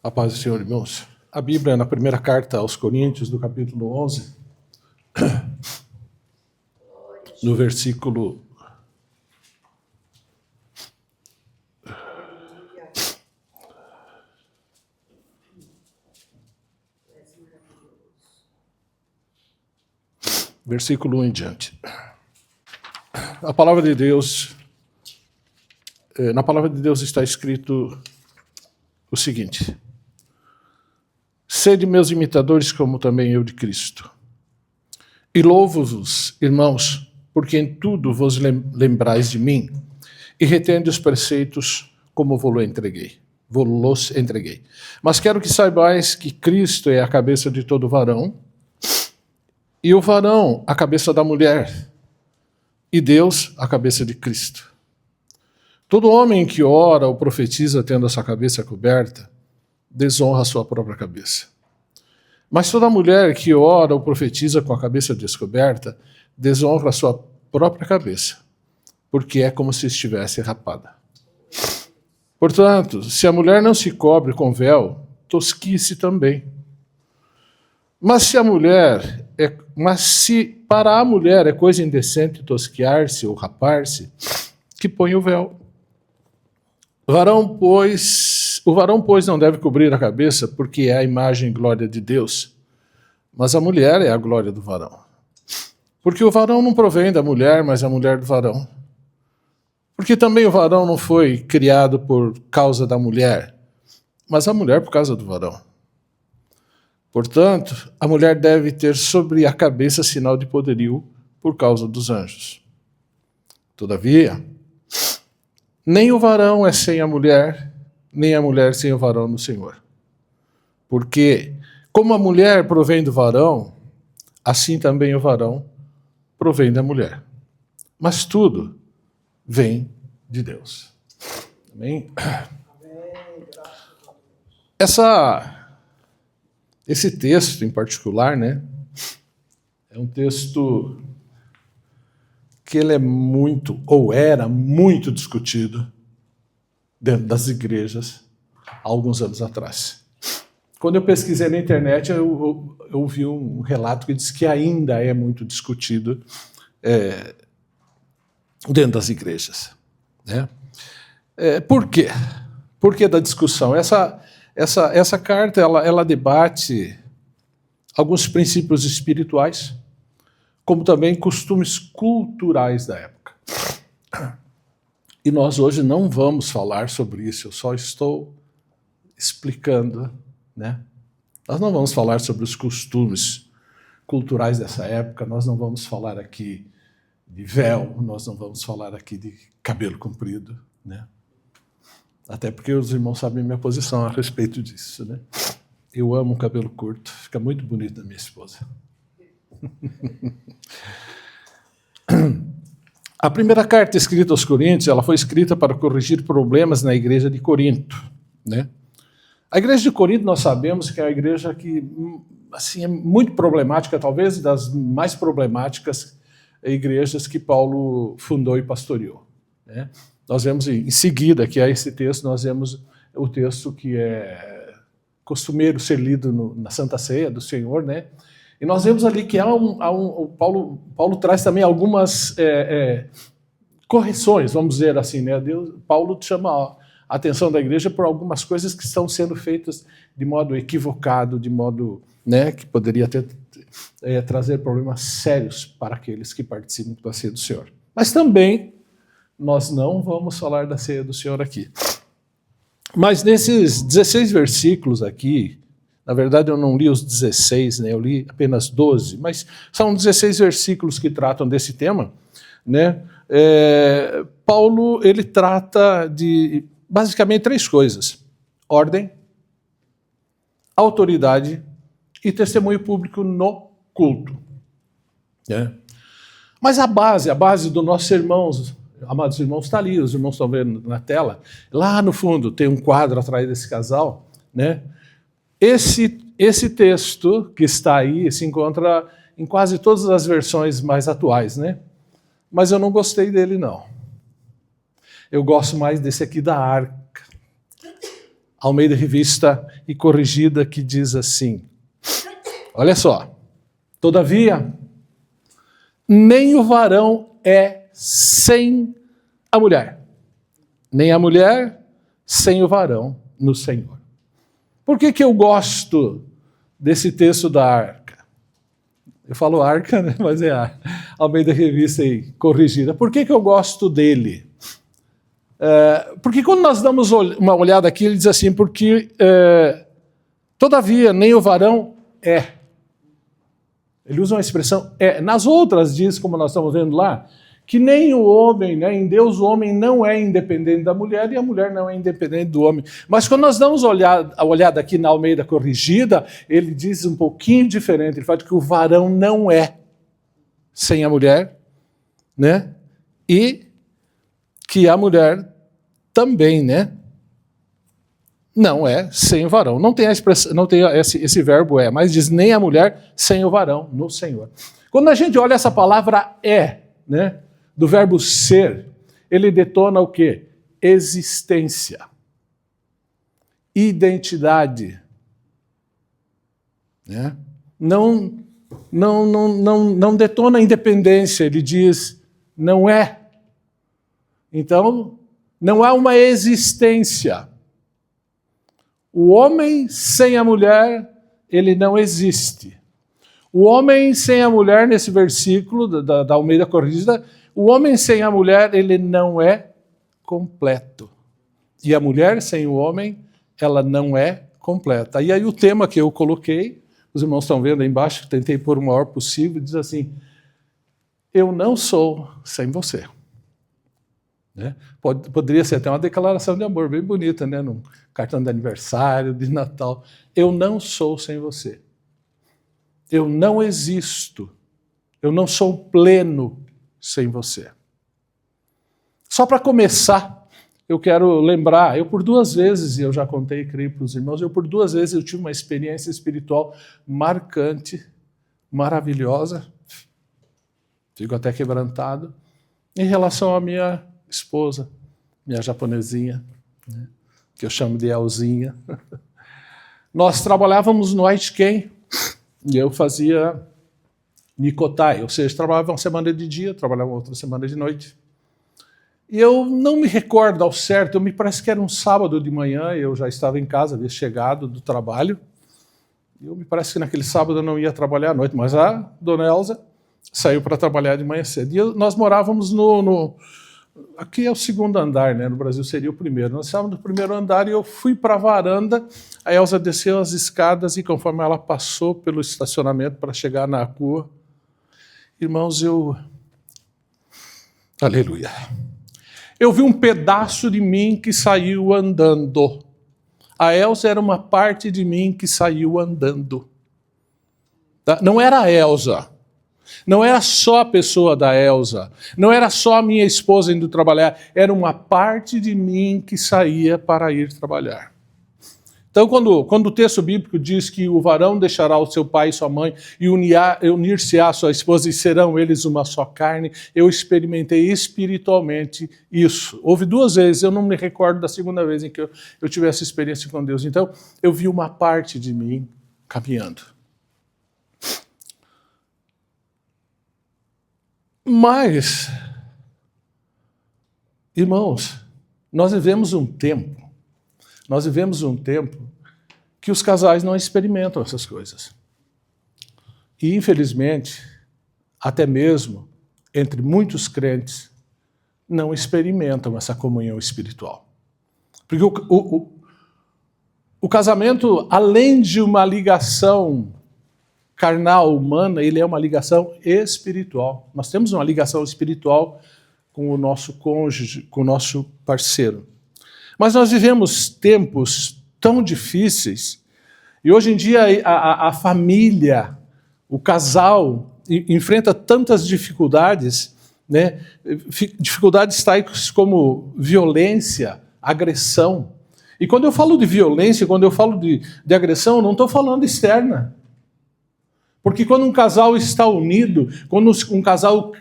A paz do Senhor, irmãos. A Bíblia, na primeira carta aos Coríntios, do capítulo 11, no versículo 1 em diante. A palavra de Deus, na palavra de Deus está escrito o seguinte: sede meus imitadores, como também eu de Cristo. E louvo-vos, irmãos, porque em tudo vos lembrais de mim, e retende os preceitos como vos entreguei. Mas quero que saibais que Cristo é a cabeça de todo varão, e o varão a cabeça da mulher, e Deus a cabeça de Cristo. Todo homem que ora ou profetiza tendo a sua cabeça coberta, desonra a sua própria cabeça. Mas toda mulher que ora ou profetiza com a cabeça descoberta, desonra a sua própria cabeça, porque é como se estivesse rapada. Portanto, se a mulher não se cobre com véu, tosquice também. Mas se para a mulher é coisa indecente tosquiar-se ou rapar-se, que põe o véu. O varão, pois, não deve cobrir a cabeça, porque é a imagem e glória de Deus. Mas a mulher é a glória do varão. Porque o varão não provém da mulher, mas a mulher do varão. Porque também o varão não foi criado por causa da mulher, mas a mulher por causa do varão. Portanto, a mulher deve ter sobre a cabeça sinal de poderio por causa dos anjos. Todavia, nem o varão é sem a mulher, nem a mulher sem o varão no Senhor. Porque, como a mulher provém do varão, assim também o varão provém da mulher. Mas tudo vem de Deus. Amém? Esse texto em particular, né, é um texto que ele é muito, ou era muito discutido dentro das igrejas há alguns anos atrás. Quando eu pesquisei na internet, eu vi um relato que diz que ainda é muito discutido dentro das igrejas. Né? Por quê? Por que da discussão? Essa carta ela debate alguns princípios espirituais, como também costumes culturais da época. E nós hoje não vamos falar sobre isso, eu só estou explicando, né? Nós não vamos falar sobre os costumes culturais dessa época, nós não vamos falar aqui de véu, nós não vamos falar aqui de cabelo comprido, né? Até porque os irmãos sabem minha posição a respeito disso, né? Eu amo o cabelo curto, fica muito bonito na minha esposa. A primeira carta escrita aos Coríntios, ela foi escrita para corrigir problemas na igreja de Corinto, né? A igreja de Corinto, nós sabemos que é a igreja que assim, é muito problemática, talvez das mais problemáticas igrejas que Paulo fundou e pastoreou, né? Nós vemos em seguida, que é esse texto, nós vemos o texto que é costumeiro ser lido na Santa Ceia do Senhor, né? E nós vemos ali que Paulo traz também algumas correções, vamos dizer assim, né? Paulo chama a atenção da igreja por algumas coisas que estão sendo feitas de modo equivocado, de modo, né, que poderia trazer problemas sérios para aqueles que participam da Ceia do Senhor. Mas também nós não vamos falar da Ceia do Senhor aqui. Mas nesses 16 versículos aqui, na verdade eu não li os 16, né? Eu li apenas 12, mas são 16 versículos que tratam desse tema, né? Paulo, ele trata de basicamente 3 coisas: ordem, autoridade e testemunho público no culto. Né? Mas a base do nosso sermão, amados irmãos, está ali, os irmãos estão vendo na tela, lá no fundo tem um quadro atrás desse casal, né? Esse texto que está aí se encontra em quase todas as versões mais atuais, né? Mas eu não gostei dele, não. Eu gosto mais desse aqui da arca. Almeida Revista e Corrigida, que diz assim, olha só, todavia, nem o varão é sem a mulher, nem a mulher sem o varão no Senhor. Por que eu gosto desse texto da Arca? Eu falo Arca, né? Mas é a Almeida Revista e Corrigida. Por que eu gosto dele? Porque quando nós damos uma olhada aqui, ele diz assim, porque todavia nem o varão é. Ele usa uma expressão é. Nas outras diz, como nós estamos vendo lá, que nem o homem, né, em Deus o homem não é independente da mulher e a mulher não é independente do homem. Mas quando nós damos a olhada aqui na Almeida Corrigida, ele diz um pouquinho diferente. Ele fala que o varão não é sem a mulher, né? E que a mulher também, né? Não é sem o varão. Não tem a expressão, não tem esse verbo é, mas diz nem a mulher sem o varão no Senhor. Quando a gente olha essa palavra é, né? Do verbo ser, ele detona o quê? Existência, identidade, né? Não detona independência, ele diz não é. Então, não há uma existência. O homem sem a mulher, ele não existe. O homem sem a mulher, nesse versículo da Almeida Corrigida, o homem sem a mulher, ele não é completo. E a mulher sem o homem, ela não é completa. E aí o tema que eu coloquei, os irmãos estão vendo aí embaixo, tentei pôr o maior possível, diz assim, eu não sou sem você. Né? Poderia ser até uma declaração de amor bem bonita, né? Num cartão de aniversário, de Natal. Eu não sou sem você. Eu não existo. Eu não sou pleno sem você. Só para começar, eu quero lembrar, eu por 2 vezes, e eu já contei, creio para os irmãos, eu por 2 vezes eu tive uma experiência espiritual marcante, maravilhosa, fico até quebrantado, em relação à minha esposa, minha japonesinha, né, que eu chamo de Elzinha. Nós trabalhávamos no Aitken e eu fazia Nikotai, ou seja, trabalhava uma semana de dia, trabalhava outra semana de noite. E eu não me recordo ao certo, me parece que era um sábado de manhã, eu já estava em casa, havia chegado do trabalho, e me parece que naquele sábado eu não ia trabalhar à noite, mas a dona Elza saiu para trabalhar de manhã cedo. E nós morávamos aqui é o 2º andar, né? No Brasil seria o primeiro. Nós estávamos no 1º andar e eu fui para a varanda, a Elza desceu as escadas e conforme ela passou pelo estacionamento para chegar na rua, irmãos, aleluia, eu vi um pedaço de mim que saiu andando. A Elza era uma parte de mim que saiu andando. Tá? Não era a Elza. Não era só a pessoa da Elza, não era só a minha esposa indo trabalhar, era uma parte de mim que saía para ir trabalhar. Então, quando o texto bíblico diz que o varão deixará o seu pai e sua mãe e unir-se-á à sua esposa e serão eles uma só carne, eu experimentei espiritualmente isso. Houve 2 vezes, eu não me recordo da segunda vez em que eu tive essa experiência com Deus. Então, eu vi uma parte de mim caminhando. Mas, irmãos, nós vivemos um tempo que os casais não experimentam essas coisas. E, infelizmente, até mesmo entre muitos crentes, não experimentam essa comunhão espiritual. Porque o casamento, além de uma ligação carnal, humana, ele é uma ligação espiritual. Nós temos uma ligação espiritual com o nosso cônjuge, com o nosso parceiro. Mas nós vivemos tempos tão difíceis, e hoje em dia a família, o casal, enfrenta tantas dificuldades, né? Dificuldades tais como violência, agressão. E quando eu falo de violência, quando eu falo de agressão, eu não estou falando externa. Porque quando um casal está unido, quando um casal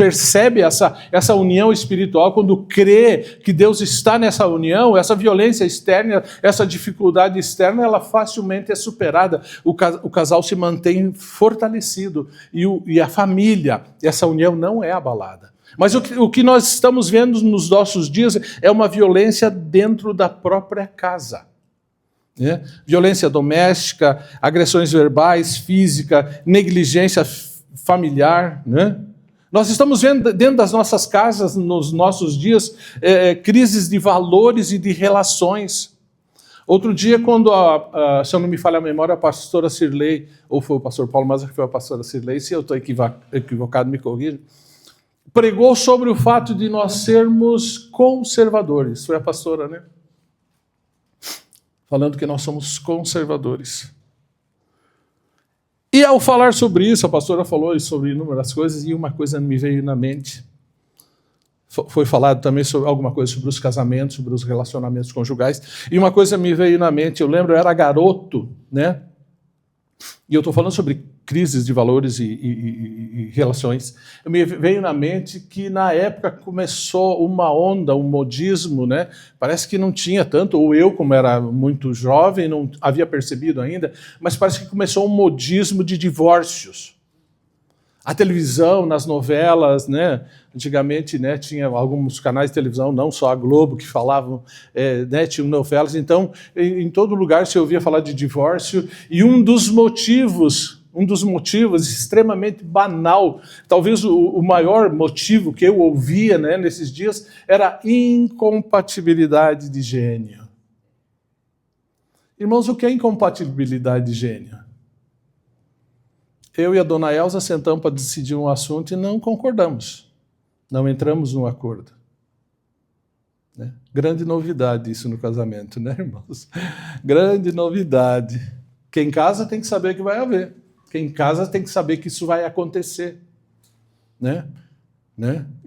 percebe essa união espiritual, quando crê que Deus está nessa união, essa violência externa, essa dificuldade externa, ela facilmente é superada. O casal se mantém fortalecido e a família, essa união não é abalada. Mas o que nós estamos vendo nos nossos dias é uma violência dentro da própria casa. Né? Violência doméstica, agressões verbais, física, negligência familiar. Né? Nós estamos vendo dentro das nossas casas, nos nossos dias, crises de valores e de relações. Outro dia, quando, se eu não me falha a memória, a pastora Cirlei, ou foi o pastor Paulo, mas foi a pastora Cirlei, se eu estou equivocado, me corrija, pregou sobre o fato de nós sermos conservadores. Foi a pastora, né? Falando que nós somos conservadores. E ao falar sobre isso, a pastora falou sobre inúmeras coisas, e uma coisa me veio na mente. Foi falado também sobre alguma coisa sobre os casamentos, sobre os relacionamentos conjugais, e uma coisa me veio na mente. Eu lembro, eu era garoto, né? E eu estou falando sobre crises de valores e relações. Me veio na mente que na época começou uma onda, um modismo, né? Parece que não tinha tanto, ou eu, como era muito jovem, não havia percebido ainda, mas parece que começou um modismo de divórcios. A televisão, nas novelas, né? Antigamente, né, tinha alguns canais de televisão, não só a Globo, que falavam, né, tinham novelas. Então, em todo lugar se ouvia falar de divórcio. E um dos motivos extremamente banal, talvez o maior motivo que eu ouvia, né, nesses dias, era a incompatibilidade de gênio. Irmãos, o que é incompatibilidade de gênio? Eu e a dona Elza sentamos para decidir um assunto e não concordamos. Não entramos num acordo. Né? Grande novidade isso no casamento, né, irmãos? Grande novidade. Quem casa tem que saber que vai haver. Quem casa tem que saber que isso vai acontecer. Né?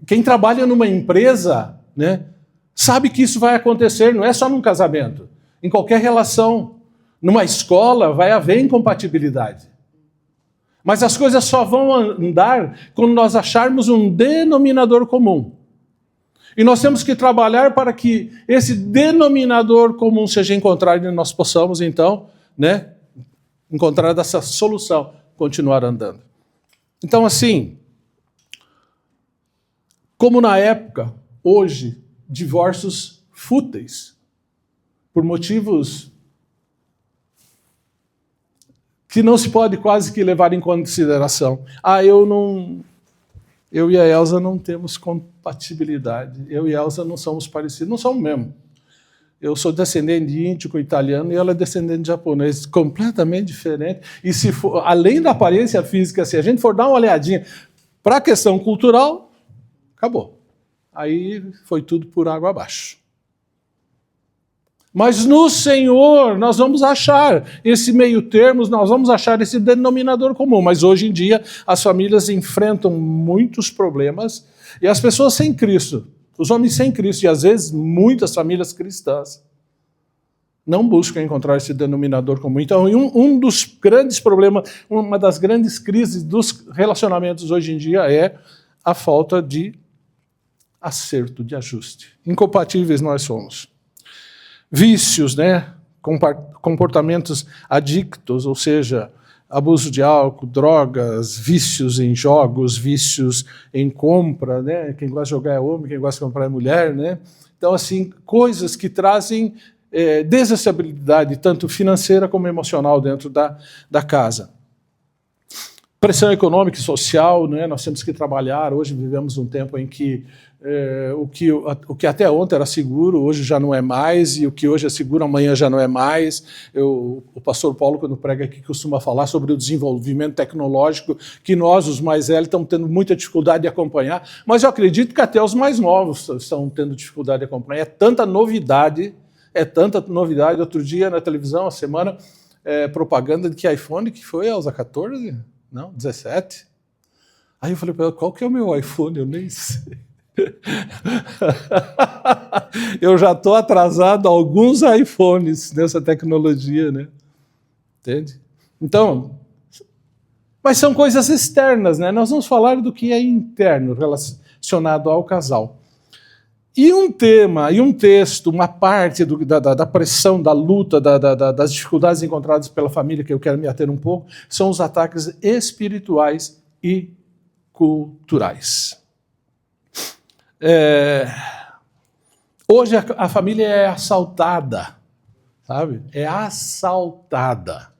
Quem trabalha numa empresa, né, sabe que isso vai acontecer, não é só num casamento. Em qualquer relação. Numa escola vai haver incompatibilidade. Mas as coisas só vão andar quando nós acharmos um denominador comum. E nós temos que trabalhar para que esse denominador comum seja encontrado e nós possamos, então, né, encontrar essa solução, continuar andando. Então, assim, como na época, hoje, divórcios fúteis, por motivos que não se pode quase que levar em consideração. Eu e a Elza não temos compatibilidade. Eu e a Elza não somos parecidos. Não somos mesmo. Eu sou descendente de índio com italiano e ela é descendente de japonês. Completamente diferente. E se for, além da aparência física, se a gente for dar uma olhadinha para a questão cultural, acabou. Aí foi tudo por água abaixo. Mas no Senhor nós vamos achar esse meio termo, nós vamos achar esse denominador comum. Mas hoje em dia as famílias enfrentam muitos problemas e as pessoas sem Cristo, os homens sem Cristo e às vezes muitas famílias cristãs não buscam encontrar esse denominador comum. Então um dos grandes problemas, uma das grandes crises dos relacionamentos hoje em dia é a falta de acerto, de ajuste. Incompatíveis nós somos. Vícios, né? Comportamentos adictos, ou seja, abuso de álcool, drogas, vícios em jogos, vícios em compra, né? Quem gosta de jogar é homem, quem gosta de comprar é mulher, né? Então, assim, coisas que trazem desestabilidade, tanto financeira como emocional dentro da casa. Pressão econômica e social, né? Nós temos que trabalhar. Hoje vivemos um tempo em que o que até ontem era seguro, hoje já não é mais, e o que hoje é seguro, amanhã já não é mais. O pastor Paulo, quando prega aqui, costuma falar sobre o desenvolvimento tecnológico, que nós, os mais velhos, estamos tendo muita dificuldade de acompanhar, mas eu acredito que até os mais novos estão tendo dificuldade de acompanhar. É tanta novidade. Outro dia na televisão, a semana, propaganda de que iPhone, que foi, Elza, 14? Não, 17? Aí eu falei para ela, qual que é o meu iPhone? Eu nem sei. Eu já estou atrasado a alguns iPhones nessa tecnologia, né? Entende? Então, Mas são coisas externas, né? Nós vamos falar do que é interno, relacionado ao casal. E um tema, e um texto, uma parte da pressão, da luta, das dificuldades encontradas pela família, que eu quero me ater um pouco, são os ataques espirituais e culturais. Hoje a família é assaltada, sabe? É assaltada.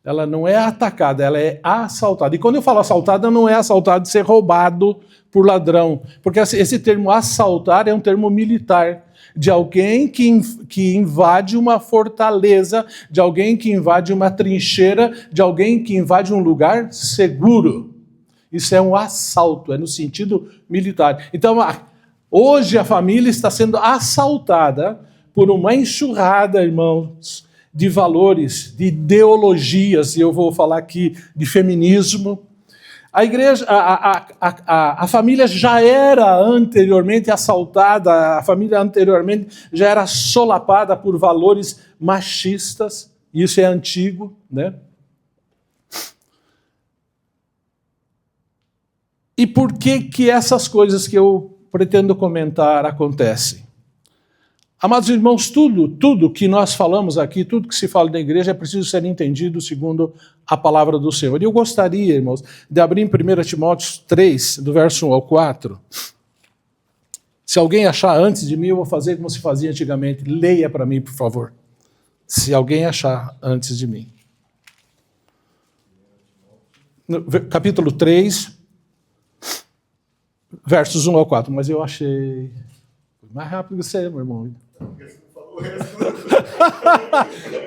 Ela não é atacada, ela é assaltada. E quando eu falo assaltada, não é assaltado de ser roubado por ladrão. Porque esse termo assaltar é um termo militar, de alguém que invade uma fortaleza, de alguém que invade uma trincheira, de alguém que invade um lugar seguro. Isso é um assalto, é no sentido militar. Então, hoje a família está sendo assaltada por uma enxurrada, irmãos, de valores, de ideologias, e eu vou falar aqui de feminismo. A igreja, a família já era anteriormente assaltada, a família anteriormente já era solapada por valores machistas, isso é antigo, né? E por que essas coisas que eu pretendo comentar acontecem? Amados irmãos, tudo que nós falamos aqui, tudo que se fala na igreja é preciso ser entendido segundo a palavra do Senhor. E eu gostaria, irmãos, de abrir em 1 Timóteo 3, do verso 1 ao 4. Se alguém achar antes de mim, eu vou fazer como se fazia antigamente. Leia para mim, por favor. Se alguém achar antes de mim. Capítulo 3, versos 1 ao 4. Mas eu achei mais rápido que você, meu irmão.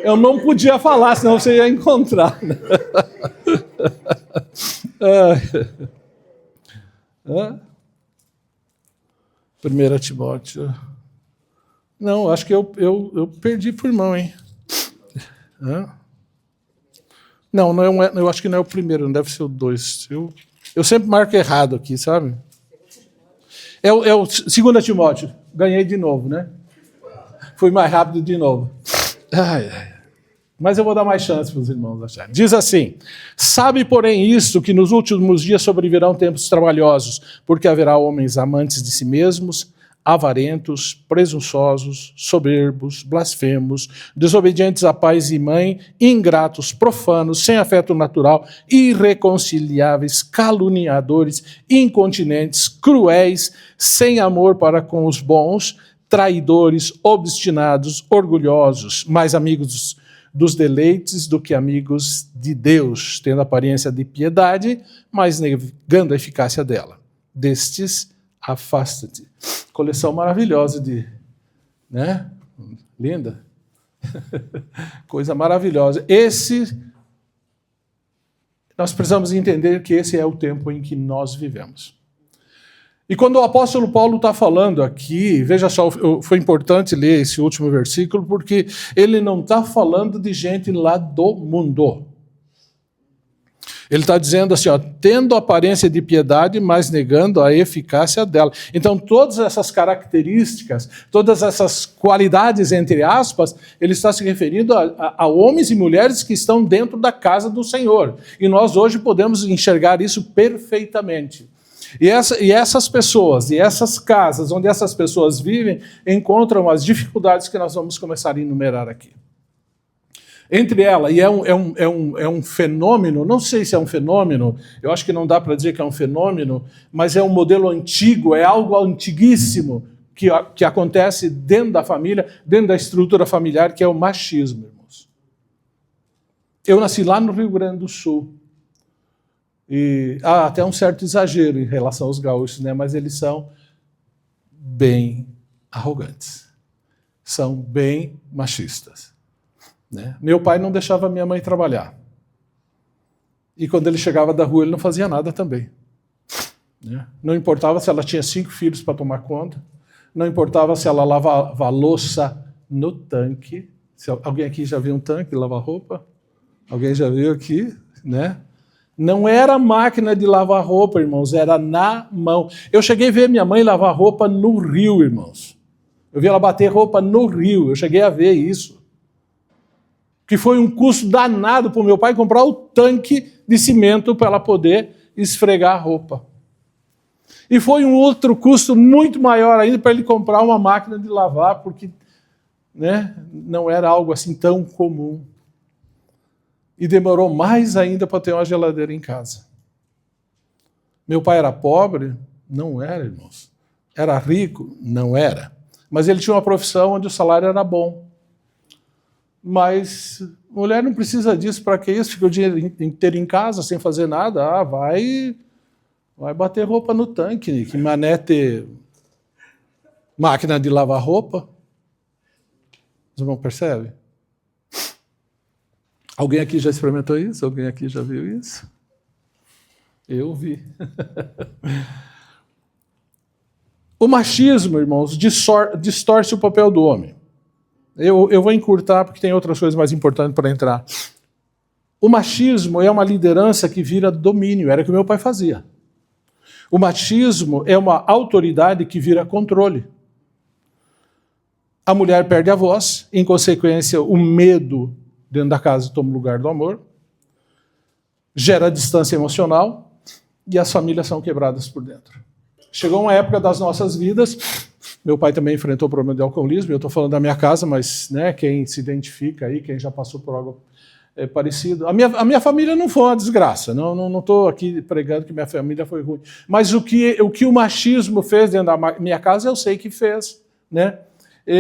Eu não podia falar, senão você ia encontrar. 1 Timóteo. Não, acho que eu perdi por mão, hein? Não, eu acho que não é o primeiro, não deve ser o 2. Eu sempre marco errado aqui, sabe? É o 2 Timóteo. Ganhei de novo, né? Fui mais rápido de novo. Mas eu vou dar mais chance para os irmãos acharem. Diz assim: sabe, porém, isto, que nos últimos dias sobrevirão tempos trabalhosos, porque haverá homens amantes de si mesmos, avarentos, presunçosos, soberbos, blasfemos, desobedientes a pai e mãe, ingratos, profanos, sem afeto natural, irreconciliáveis, caluniadores, incontinentes, cruéis, sem amor para com os bons, traidores, obstinados, orgulhosos, mais amigos dos deleites do que amigos de Deus, tendo aparência de piedade, mas negando a eficácia dela. Destes, afasta-te. Coleção maravilhosa né? Linda. Coisa maravilhosa. Nós precisamos entender que esse é o tempo em que nós vivemos. E quando o apóstolo Paulo está falando aqui, veja só, foi importante ler esse último versículo, porque ele não está falando de gente lá do mundo. Ele está dizendo assim, tendo aparência de piedade, mas negando a eficácia dela. Então, todas essas características, todas essas qualidades, entre aspas, ele está se referindo a homens e mulheres que estão dentro da casa do Senhor. E nós hoje podemos enxergar isso perfeitamente. E essas pessoas, e essas casas onde essas pessoas vivem, encontram as dificuldades que nós vamos começar a enumerar aqui. Entre elas, e é um fenômeno, não sei se é um fenômeno, eu acho que não dá para dizer que é um fenômeno, mas é um modelo antigo, é algo antiguíssimo que acontece dentro da família, dentro da estrutura familiar, que é o machismo, irmãos. Eu nasci lá no Rio Grande do Sul, e há até um certo exagero em relação aos gaúchos, né? Mas eles são bem arrogantes, são bem machistas. Né? Meu pai não deixava minha mãe trabalhar. E quando ele chegava da rua, ele não fazia nada também. Né? Não importava se ela tinha 5 filhos para tomar conta, não importava se ela lavava a louça no tanque. Alguém aqui já viu um tanque de lavar roupa? Alguém já viu aqui? Né? Não era máquina de lavar roupa, irmãos, era na mão. Eu cheguei a ver minha mãe lavar roupa no rio, irmãos. Eu vi ela bater roupa no rio, eu cheguei a ver isso. que foi um custo danado para o meu pai comprar o tanque de cimento para ela poder esfregar a roupa. E foi um outro custo muito maior ainda para ele comprar uma máquina de lavar, porque, né, não era algo assim tão comum. E demorou mais ainda para ter uma geladeira em casa. Meu pai era pobre? Não era, irmãos. Era rico? Não era. Mas ele tinha uma profissão onde o salário era bom. Mas mulher não precisa disso, para que isso? Fica o dia inteiro em casa sem fazer nada. Ah, vai bater roupa no tanque. Que mané ter máquina de lavar roupa. Os irmãos percebem? Alguém aqui já experimentou isso? Alguém aqui já viu isso? Eu vi. O machismo, irmãos, distorce o papel do homem. Eu vou encurtar porque tem outras coisas mais importantes para entrar. O machismo é uma liderança que vira domínio, era o que meu pai fazia. O machismo é uma autoridade que vira controle. A mulher perde a voz, em consequência, o medo dentro da casa toma o lugar do amor, gera distância emocional e as famílias são quebradas por dentro. Chegou uma época das nossas vidas, meu pai também enfrentou o problema de alcoolismo, eu estou falando da minha casa, mas, né, quem se identifica aí, quem já passou por algo parecido. A minha família não foi uma desgraça, não estou aqui pregando que minha família foi ruim, mas o que o machismo fez dentro da minha casa, eu sei que fez, né?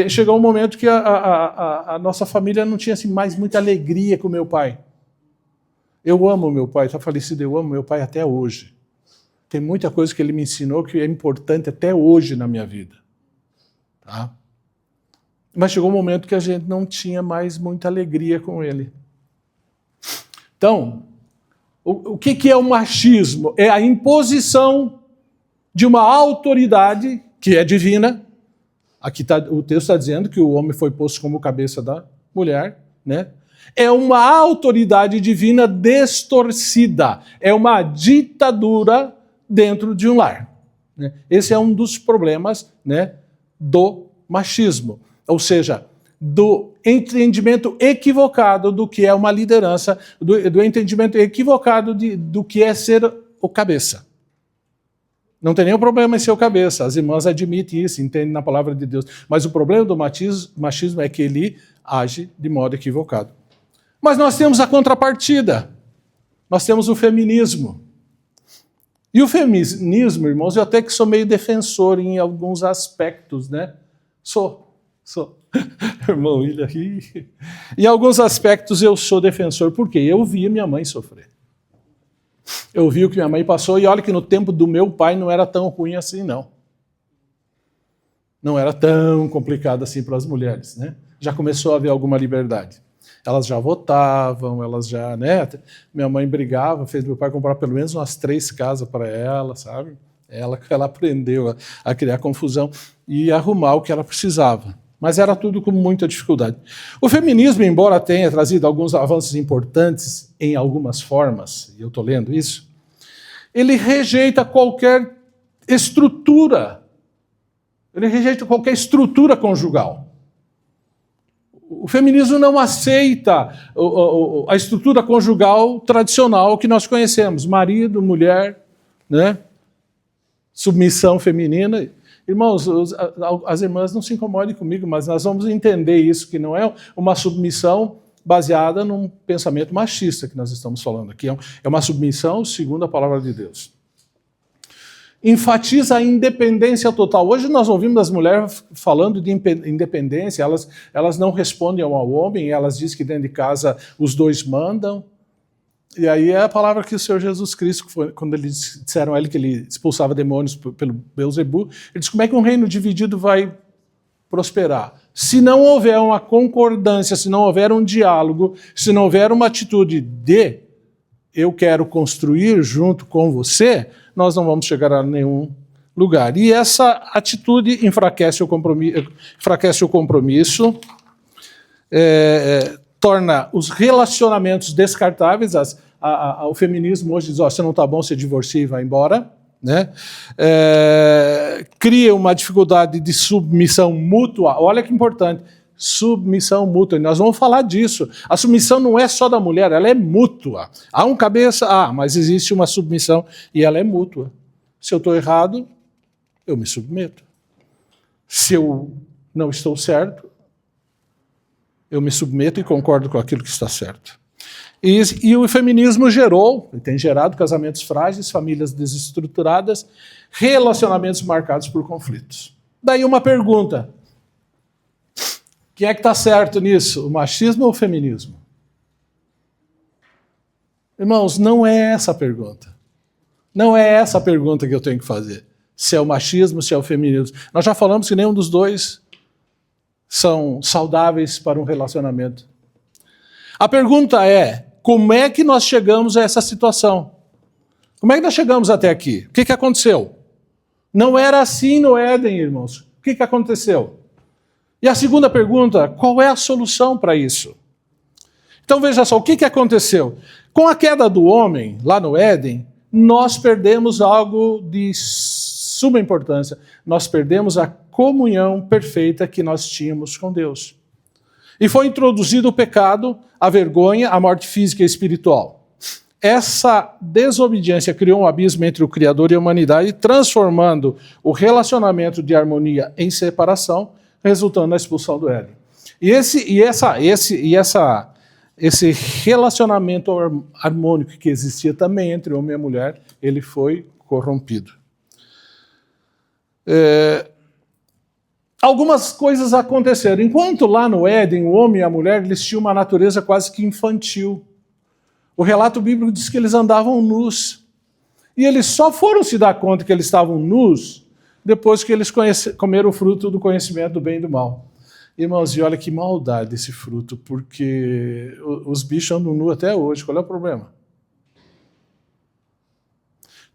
Chegou um momento que a nossa família não tinha assim, mais muita alegria com meu pai. Eu amo meu pai, está falecido, eu amo meu pai até hoje. Tem muita coisa que ele me ensinou que é importante até hoje na minha vida. Tá? Mas chegou um momento que a gente não tinha mais muita alegria com ele. Então, o que é o machismo? É a imposição de uma autoridade que é divina. Aqui o texto está dizendo que o homem foi posto como cabeça da mulher, né? É uma autoridade divina distorcida. É uma ditadura dentro de um lar. Né? Esse é um dos problemas, né, do machismo. Ou seja, do entendimento equivocado do que é uma liderança, do entendimento equivocado do que é ser o cabeça. Não tem nenhum problema em ser o cabeça, as irmãs admitem isso, entendem na palavra de Deus. Mas o problema do machismo é que ele age de modo equivocado. Mas nós temos a contrapartida, nós temos o feminismo. E o feminismo, irmãos, eu até que sou meio defensor em alguns aspectos, né? Sou. Irmão William aqui. Em alguns aspectos eu sou defensor, porque eu vi minha mãe sofrer. Eu vi o que minha mãe passou, e olha que no tempo do meu pai não era tão ruim assim, não. Não era tão complicado assim para as mulheres, né? Já começou a haver alguma liberdade. Elas já votavam, elas já, né? Minha mãe brigava, fez meu pai comprar pelo menos umas 3 casas para ela, sabe? Ela aprendeu a criar confusão e arrumar o que ela precisava. Mas era tudo com muita dificuldade. O feminismo, embora tenha trazido alguns avanços importantes em algumas formas, e eu estou lendo isso, ele rejeita qualquer estrutura. Ele rejeita qualquer estrutura conjugal. O feminismo não aceita a estrutura conjugal tradicional que nós conhecemos. Marido, mulher, né? Submissão feminina. Irmãos, as irmãs não se incomodem comigo, mas nós vamos entender isso, que não é uma submissão baseada num pensamento machista que nós estamos falando aqui. É uma submissão segundo a palavra de Deus. Enfatiza a independência total. Hoje nós ouvimos as mulheres falando de independência, elas não respondem ao homem, elas dizem que dentro de casa os dois mandam. E aí é a palavra que o Senhor Jesus Cristo, quando eles disseram a ele que ele expulsava demônios pelo Beelzebu, ele disse: como é que um reino dividido vai prosperar? Se não houver uma concordância, se não houver um diálogo, se não houver uma atitude de eu quero construir junto com você, nós não vamos chegar a nenhum lugar. E essa atitude enfraquece o compromisso, torna os relacionamentos descartáveis. O feminismo hoje diz: se não está bom, você divorcia e vai embora. Né? Cria uma dificuldade de submissão mútua. Olha que importante. submissão mútua. E nós vamos falar disso. A submissão não é só da mulher, ela é mútua. Há um cabeça, mas existe uma submissão e ela é mútua. Se eu estou errado, eu me submeto. Se eu não estou certo, eu me submeto e concordo com aquilo que está certo. E o feminismo gerou, e tem gerado casamentos frágeis, famílias desestruturadas, relacionamentos marcados por conflitos. Daí uma pergunta. Quem é que está certo nisso? O machismo ou o feminismo? Irmãos, não é essa a pergunta. Não é essa a pergunta que eu tenho que fazer. Se é o machismo, se é o feminismo. Nós já falamos que nenhum dos dois são saudáveis para um relacionamento. A pergunta é, como é que nós chegamos a essa situação? Como é que nós chegamos até aqui? O que aconteceu? Não era assim no Éden, irmãos. O que aconteceu? E a segunda pergunta, qual é a solução para isso? Então veja só, o que aconteceu? Com a queda do homem, lá no Éden, nós perdemos algo de suma importância. Nós perdemos a comunhão perfeita que nós tínhamos com Deus. E foi introduzido o pecado, a vergonha, a morte física e espiritual. Essa desobediência criou um abismo entre o Criador e a humanidade, transformando o relacionamento de harmonia em separação, resultando na expulsão do Éden. E esse relacionamento harmônico que existia também entre o homem e a mulher, ele foi corrompido. Algumas coisas aconteceram. Enquanto lá no Éden, o homem e a mulher, eles tinham uma natureza quase que infantil. O relato bíblico diz que eles andavam nus. E eles só foram se dar conta que eles estavam nus depois que eles comeram o fruto do conhecimento do bem e do mal. Irmãos, e olha que maldade esse fruto, porque os bichos andam nus até hoje. Qual é o problema?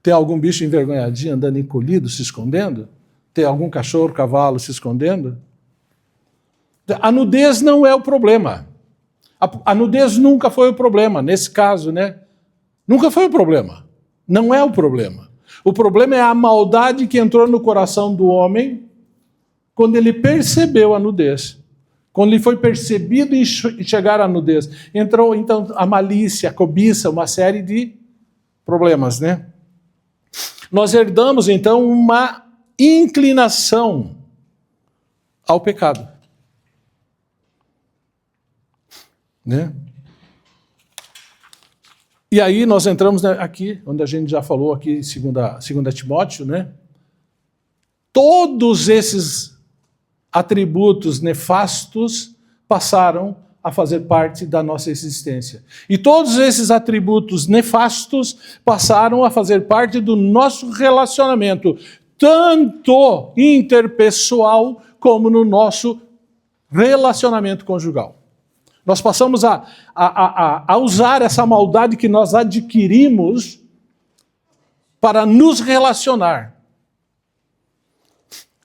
Tem algum bicho envergonhadinho andando encolhido, se escondendo? Tem algum cachorro, cavalo se escondendo? A nudez não é o problema. A nudez nunca foi o problema, nesse caso, né? Nunca foi o problema. Não é o problema. O problema é a maldade que entrou no coração do homem quando ele percebeu a nudez. Quando ele foi percebido e chegar à nudez. Entrou, então, a malícia, a cobiça, uma série de problemas, né? Nós herdamos, então, uma inclinação ao pecado. Né? E aí nós entramos aqui, onde a gente já falou aqui, segunda Timóteo, né? Todos esses atributos nefastos passaram a fazer parte da nossa existência. E todos esses atributos nefastos passaram a fazer parte do nosso relacionamento, tanto interpessoal como no nosso relacionamento conjugal. Nós passamos a usar essa maldade que nós adquirimos para nos relacionar.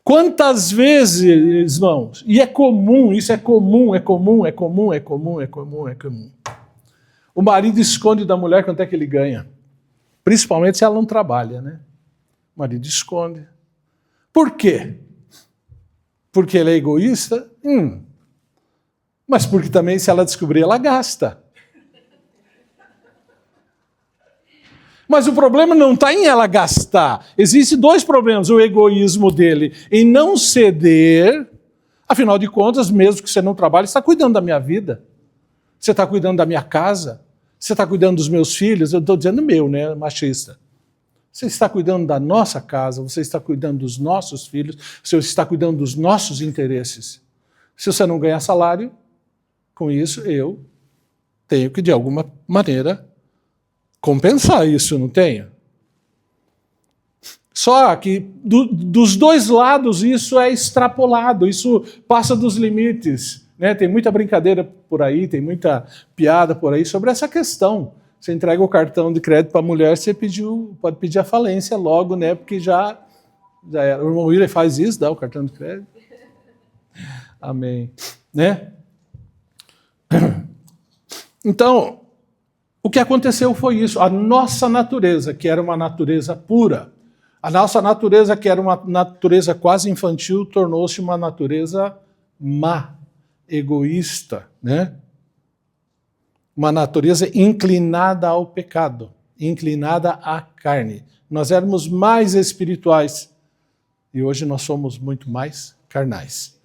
Quantas vezes, irmãos, e é comum, isso é comum. O marido esconde da mulher quanto é que ele ganha. Principalmente se ela não trabalha, né? O marido esconde. Por quê? Porque ele é egoísta? Mas porque também, se ela descobrir, ela gasta. Mas o problema não está em ela gastar. Existem dois problemas. O egoísmo dele em não ceder. Afinal de contas, mesmo que você não trabalhe, você está cuidando da minha vida. Você está cuidando da minha casa. Você está cuidando dos meus filhos. Eu estou dizendo meu, né? Machista. Você está cuidando da nossa casa. Você está cuidando dos nossos filhos. Você está cuidando dos nossos interesses. Se você não ganhar salário, com isso eu tenho que, de alguma maneira, compensar isso, não tenho? Só que dos dois lados isso é extrapolado, isso passa dos limites. Né? Tem muita brincadeira por aí, tem muita piada por aí sobre essa questão. Você entrega o cartão de crédito para a mulher, você pode pedir a falência logo, né? Porque já era. O irmão William faz isso, dá o cartão de crédito. Amém. Né? Então, o que aconteceu foi isso. A nossa natureza, que era uma natureza pura, a nossa natureza, que era uma natureza quase infantil, tornou-se uma natureza má. egoísta, né? Uma natureza inclinada ao pecado, inclinada à carne. Nós éramos mais espirituais e hoje nós somos muito mais carnais.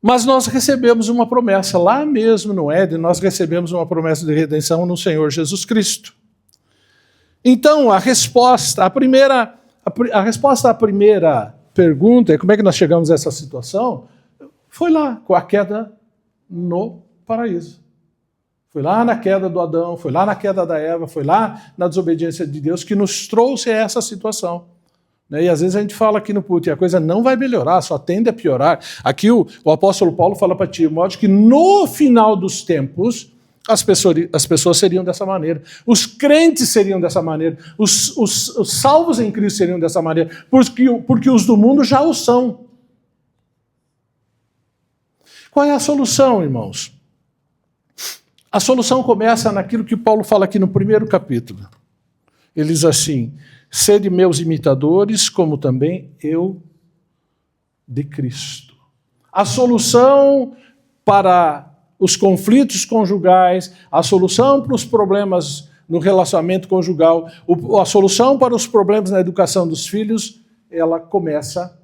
Mas nós recebemos uma promessa, lá mesmo no Éden, nós recebemos uma promessa de redenção no Senhor Jesus Cristo. Então, a resposta à primeira pergunta, como é que nós chegamos a essa situação, foi lá, com a queda no paraíso. Foi lá na queda do Adão, foi lá na queda da Eva, foi lá na desobediência de Deus que nos trouxe a essa situação. E às vezes a gente fala aqui no PUT, a coisa não vai melhorar, só tende a piorar. Aqui o apóstolo Paulo fala para Timóteo que no final dos tempos as pessoas seriam dessa maneira. Os crentes seriam dessa maneira. Os salvos em Cristo seriam dessa maneira. Porque os do mundo já o são. Qual é a solução, irmãos? A solução começa naquilo que Paulo fala aqui no primeiro capítulo. Ele diz assim: sede meus imitadores, como também eu de Cristo. A solução para os conflitos conjugais, a solução para os problemas no relacionamento conjugal, a solução para os problemas na educação dos filhos, ela começa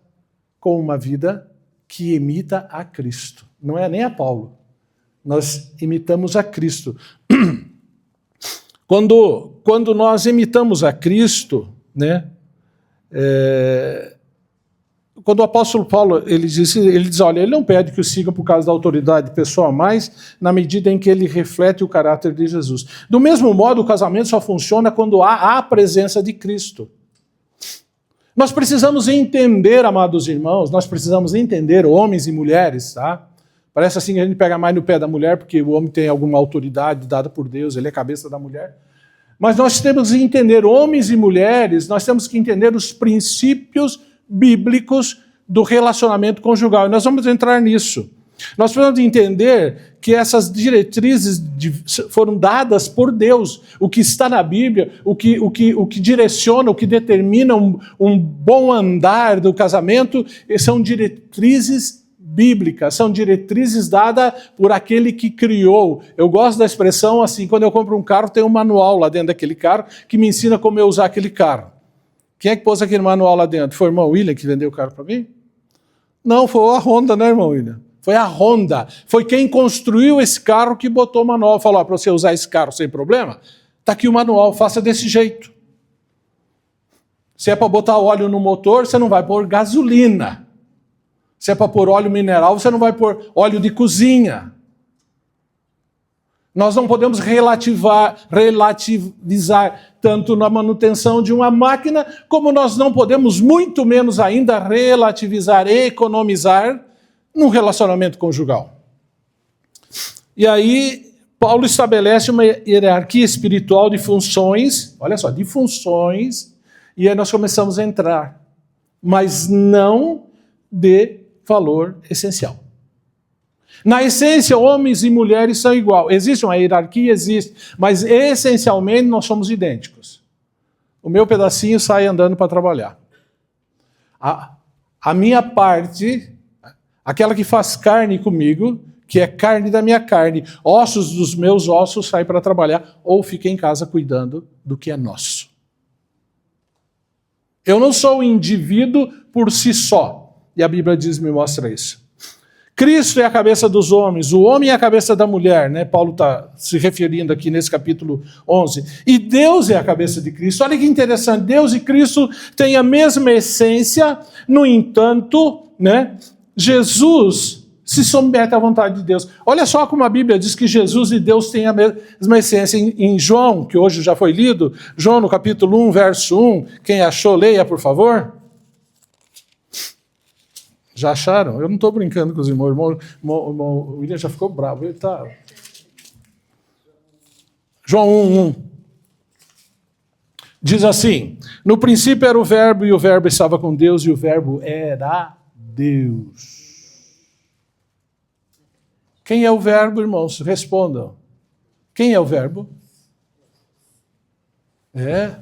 com uma vida que imita a Cristo. Não é nem a Paulo. Nós imitamos a Cristo. Quando nós imitamos a Cristo, né, quando o apóstolo Paulo ele diz, olha, ele não pede que o sigam por causa da autoridade pessoal, mas na medida em que ele reflete o caráter de Jesus. Do mesmo modo, o casamento só funciona quando há a presença de Cristo. Nós precisamos entender, amados irmãos, nós precisamos entender, homens e mulheres, tá? Parece assim que a gente pega mais no pé da mulher, porque o homem tem alguma autoridade dada por Deus, ele é a cabeça da mulher. Mas nós temos que entender, homens e mulheres, nós temos que entender os princípios bíblicos do relacionamento conjugal. E nós vamos entrar nisso. Nós precisamos entender que essas diretrizes foram dadas por Deus. O que está na Bíblia, o que direciona, o que determina um bom andar do casamento, são diretrizes bíblicas, são diretrizes dadas por aquele que criou. Eu gosto da expressão assim, quando eu compro um carro, tem um manual lá dentro daquele carro que me ensina como eu usar aquele carro. Quem é que pôs aquele manual lá dentro? Foi o irmão William que vendeu o carro para mim? Não, foi a Honda, né, irmão William? Foi a Honda. Foi quem construiu esse carro que botou o manual. Falou, para você usar esse carro sem problema, está aqui o manual, faça desse jeito. Se é para botar óleo no motor, você não vai pôr gasolina. Se é para pôr óleo mineral, você não vai pôr óleo de cozinha. Nós não podemos relativizar tanto na manutenção de uma máquina, como nós não podemos, muito menos ainda, relativizar e economizar num relacionamento conjugal. E aí, Paulo estabelece uma hierarquia espiritual de funções, olha só, de funções, e aí nós começamos a entrar, mas não de valor essencial. Na essência, homens e mulheres são igual. Existe uma hierarquia? Existe. Mas, essencialmente, nós somos idênticos. O meu pedacinho sai andando para trabalhar. A minha parte, aquela que faz carne comigo, que é carne da minha carne, ossos dos meus ossos, sai para trabalhar ou fica em casa cuidando do que é nosso. Eu não sou um indivíduo por si só. E a Bíblia me mostra isso. Cristo é a cabeça dos homens, o homem é a cabeça da mulher, né? Paulo está se referindo aqui nesse capítulo 11. E Deus é a cabeça de Cristo. Olha que interessante, Deus e Cristo têm a mesma essência, no entanto, né? Jesus se submete à vontade de Deus. Olha só como a Bíblia diz que Jesus e Deus têm a mesma essência. Em João, que hoje já foi lido, João no capítulo 1, verso 1, quem achou, leia, por favor. Já acharam? Eu não estou brincando com os irmãos. O irmão William já ficou bravo. Ele tá... João 1:1. Diz assim: no princípio era o verbo, e o verbo estava com Deus, e o verbo era Deus. Quem é o verbo, irmãos? Respondam. Quem é o verbo? É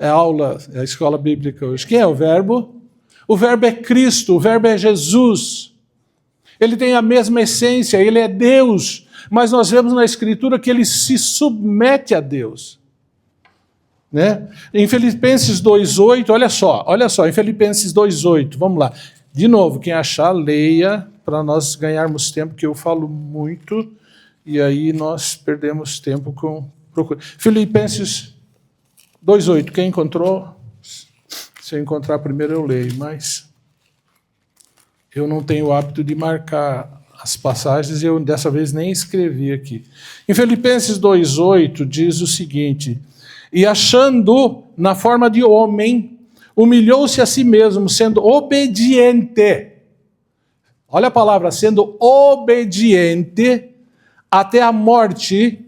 a aula, é a escola bíblica hoje. Quem é o verbo? O verbo é Cristo, o verbo é Jesus. Ele tem a mesma essência, ele é Deus, mas nós vemos na Escritura que ele se submete a Deus. Né? Em Filipenses 2,8, olha só, em Filipenses 2,8, vamos lá. De novo, quem achar, leia, para nós ganharmos tempo, que eu falo muito, e aí nós perdemos tempo com procura. Filipenses 2,8, quem encontrou? Se eu encontrar primeiro eu leio, mas eu não tenho o hábito de marcar as passagens, e eu dessa vez nem escrevi aqui. Em Filipenses 2,8 diz o seguinte: e achando na forma de homem, humilhou-se a si mesmo, sendo obediente. Olha a palavra, sendo obediente até a morte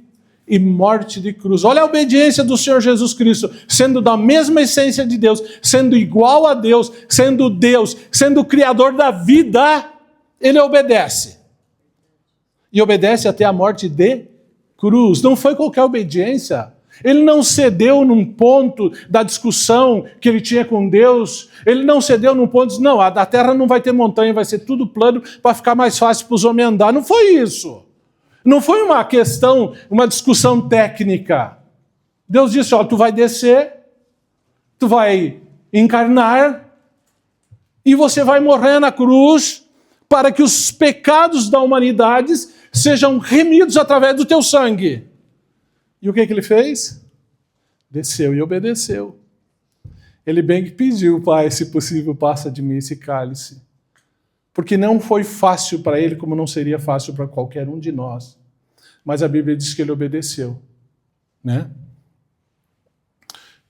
e morte de cruz. Olha a obediência do Senhor Jesus Cristo, sendo da mesma essência de Deus, sendo igual a Deus, sendo o Criador da vida, ele obedece. E obedece até a morte de cruz. Não foi qualquer obediência. Ele não cedeu num ponto da discussão que ele tinha com Deus. Ele não cedeu num ponto de não, a terra não vai ter montanha, vai ser tudo plano para ficar mais fácil para os homens andar. Não foi isso. Não foi uma questão, uma discussão técnica. Deus disse, ó, tu vai descer, tu vai encarnar e você vai morrer na cruz para que os pecados da humanidade sejam remidos através do teu sangue. E o que ele fez? Desceu e obedeceu. Ele bem que pediu, Pai, se possível, passa de mim esse cálice. Porque não foi fácil para ele, como não seria fácil para qualquer um de nós. Mas a Bíblia diz que ele obedeceu, né?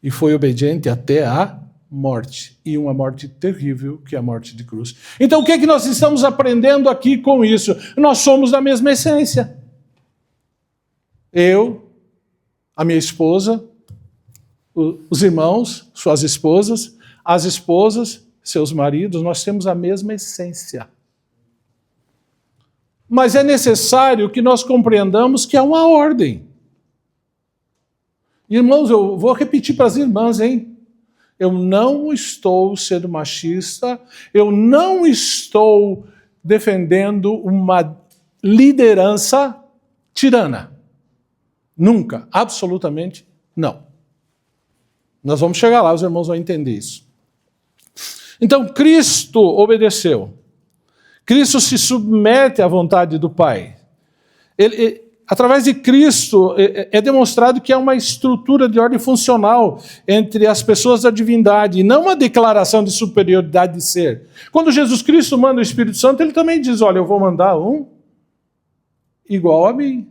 E foi obediente até a morte. E uma morte terrível, que é a morte de cruz. Então o que é que nós estamos aprendendo aqui com isso? Nós somos da mesma essência. Eu, a minha esposa, os irmãos, suas esposas, as esposas, seus maridos, nós temos a mesma essência. Mas é necessário que nós compreendamos que há uma ordem. Irmãos, eu vou repetir para as irmãs, hein? Eu não estou sendo machista, eu não estou defendendo uma liderança tirana. Nunca, absolutamente não. Nós vamos chegar lá, os irmãos vão entender isso. Então, Cristo obedeceu. Cristo se submete à vontade do Pai. Através de Cristo, é demonstrado que há uma estrutura de ordem funcional entre as pessoas da divindade, e não uma declaração de superioridade de ser. Quando Jesus Cristo manda o Espírito Santo, ele também diz, olha, eu vou mandar um igual a mim.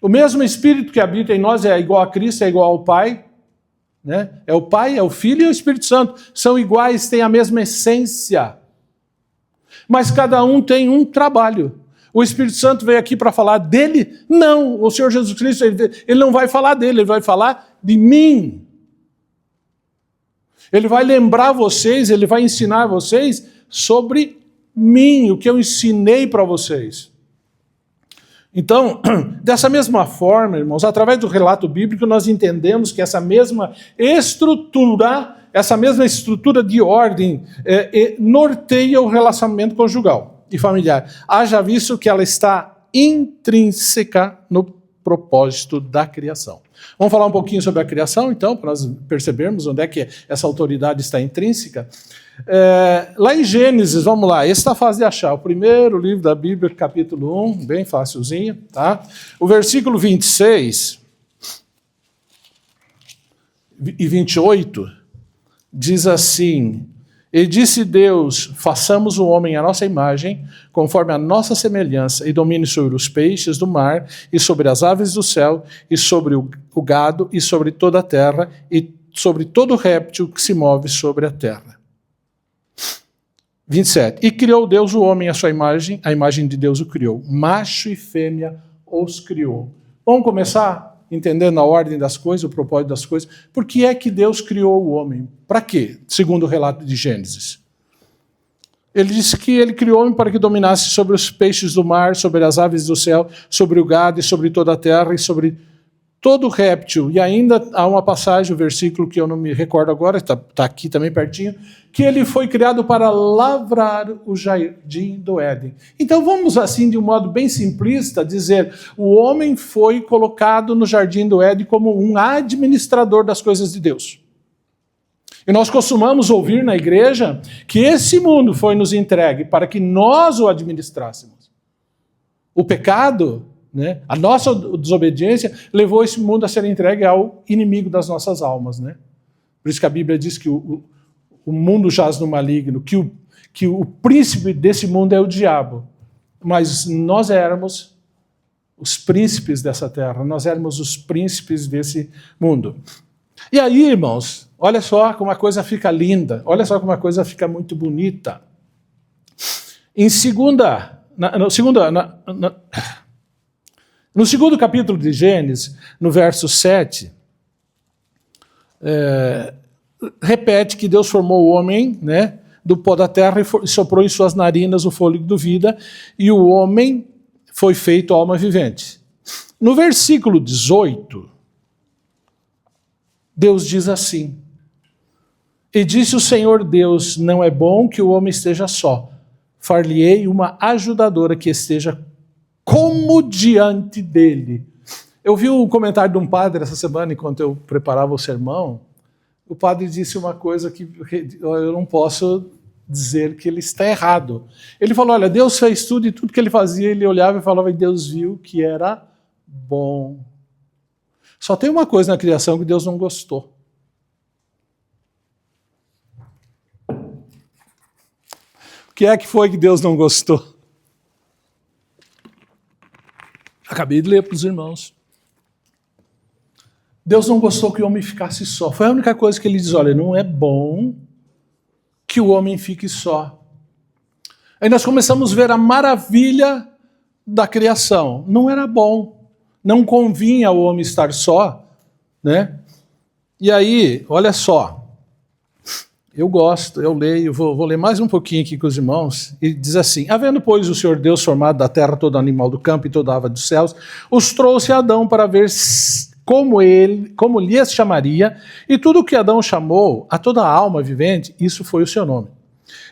O mesmo Espírito que habita em nós é igual a Cristo, é igual ao Pai. Né? É o Pai, é o Filho e o Espírito Santo. São iguais, têm a mesma essência. Mas cada um tem um trabalho. O Espírito Santo veio aqui para falar dele? Não, o Senhor Jesus Cristo, ele não vai falar dele, ele vai falar de mim. Ele vai lembrar vocês, ele vai ensinar vocês sobre mim, o que eu ensinei para vocês. Então, dessa mesma forma, irmãos, através do relato bíblico, nós entendemos que essa mesma estrutura de ordem norteia o relacionamento conjugal e familiar. Haja visto que ela está intrínseca no propósito da criação. Vamos falar um pouquinho sobre a criação, então, para nós percebermos onde é que essa autoridade está intrínseca. Lá em Gênesis, vamos lá, esse está fácil de achar, o primeiro livro da Bíblia, capítulo 1, bem facilzinho, tá? O versículo 26 e 28 diz assim, e disse Deus, façamos o homem à nossa imagem, conforme a nossa semelhança, e domine sobre os peixes do mar, e sobre as aves do céu, e sobre o gado, e sobre toda a terra, e sobre todo réptil que se move sobre a terra. 27. E criou Deus o homem à sua imagem, a imagem de Deus o criou. Macho e fêmea os criou. Vamos começar entendendo a ordem das coisas, o propósito das coisas. Por que é que Deus criou o homem? Para quê? Segundo o relato de Gênesis. Ele disse que ele criou o homem para que dominasse sobre os peixes do mar, sobre as aves do céu, sobre o gado e sobre toda a terra e sobre todo réptil, e ainda há uma passagem, o versículo que eu não me recordo agora, está aqui também pertinho, que ele foi criado para lavrar o jardim do Éden. Então vamos assim, de um modo bem simplista, dizer, o homem foi colocado no jardim do Éden como um administrador das coisas de Deus. E nós costumamos ouvir na igreja que esse mundo foi nos entregue para que nós o administrássemos. O pecado, né, a nossa desobediência levou esse mundo a ser entregue ao inimigo das nossas almas. Né? Por isso que a Bíblia diz que o mundo jaz no maligno, que o príncipe desse mundo é o diabo. Mas nós éramos os príncipes dessa terra, nós éramos os príncipes desse mundo. E aí, irmãos, olha só como a coisa fica linda, olha só como a coisa fica muito bonita. No segundo capítulo de Gênesis, no verso 7, repete que Deus formou o homem, né, do pó da terra e soprou em suas narinas o fôlego da vida, e o homem foi feito alma vivente. No versículo 18, Deus diz assim: e disse o Senhor Deus, não é bom que o homem esteja só, far-lhe-ei uma ajudadora que esteja como diante dele. Eu vi um comentário de um padre essa semana, enquanto eu preparava o sermão. O padre disse uma coisa que eu não posso dizer que ele está errado. Ele falou, olha, Deus fez tudo e tudo que ele fazia, ele olhava e falava, e Deus viu que era bom. Só tem uma coisa na criação que Deus não gostou. O que é que foi que Deus não gostou? Acabei de ler para os irmãos. Deus não gostou que o homem ficasse só. Foi a única coisa que ele diz, olha, não é bom que o homem fique só. Aí nós começamos a ver a maravilha da criação. Não era bom, não convinha ao homem estar só, né? E aí, olha só, eu gosto, eu leio, vou ler mais um pouquinho aqui com os irmãos, e diz assim, havendo, pois, o Senhor Deus formado da terra todo animal do campo e toda ave dos céus, os trouxe a Adão para ver como lhes chamaria, e tudo o que Adão chamou, a toda alma vivente, isso foi o seu nome.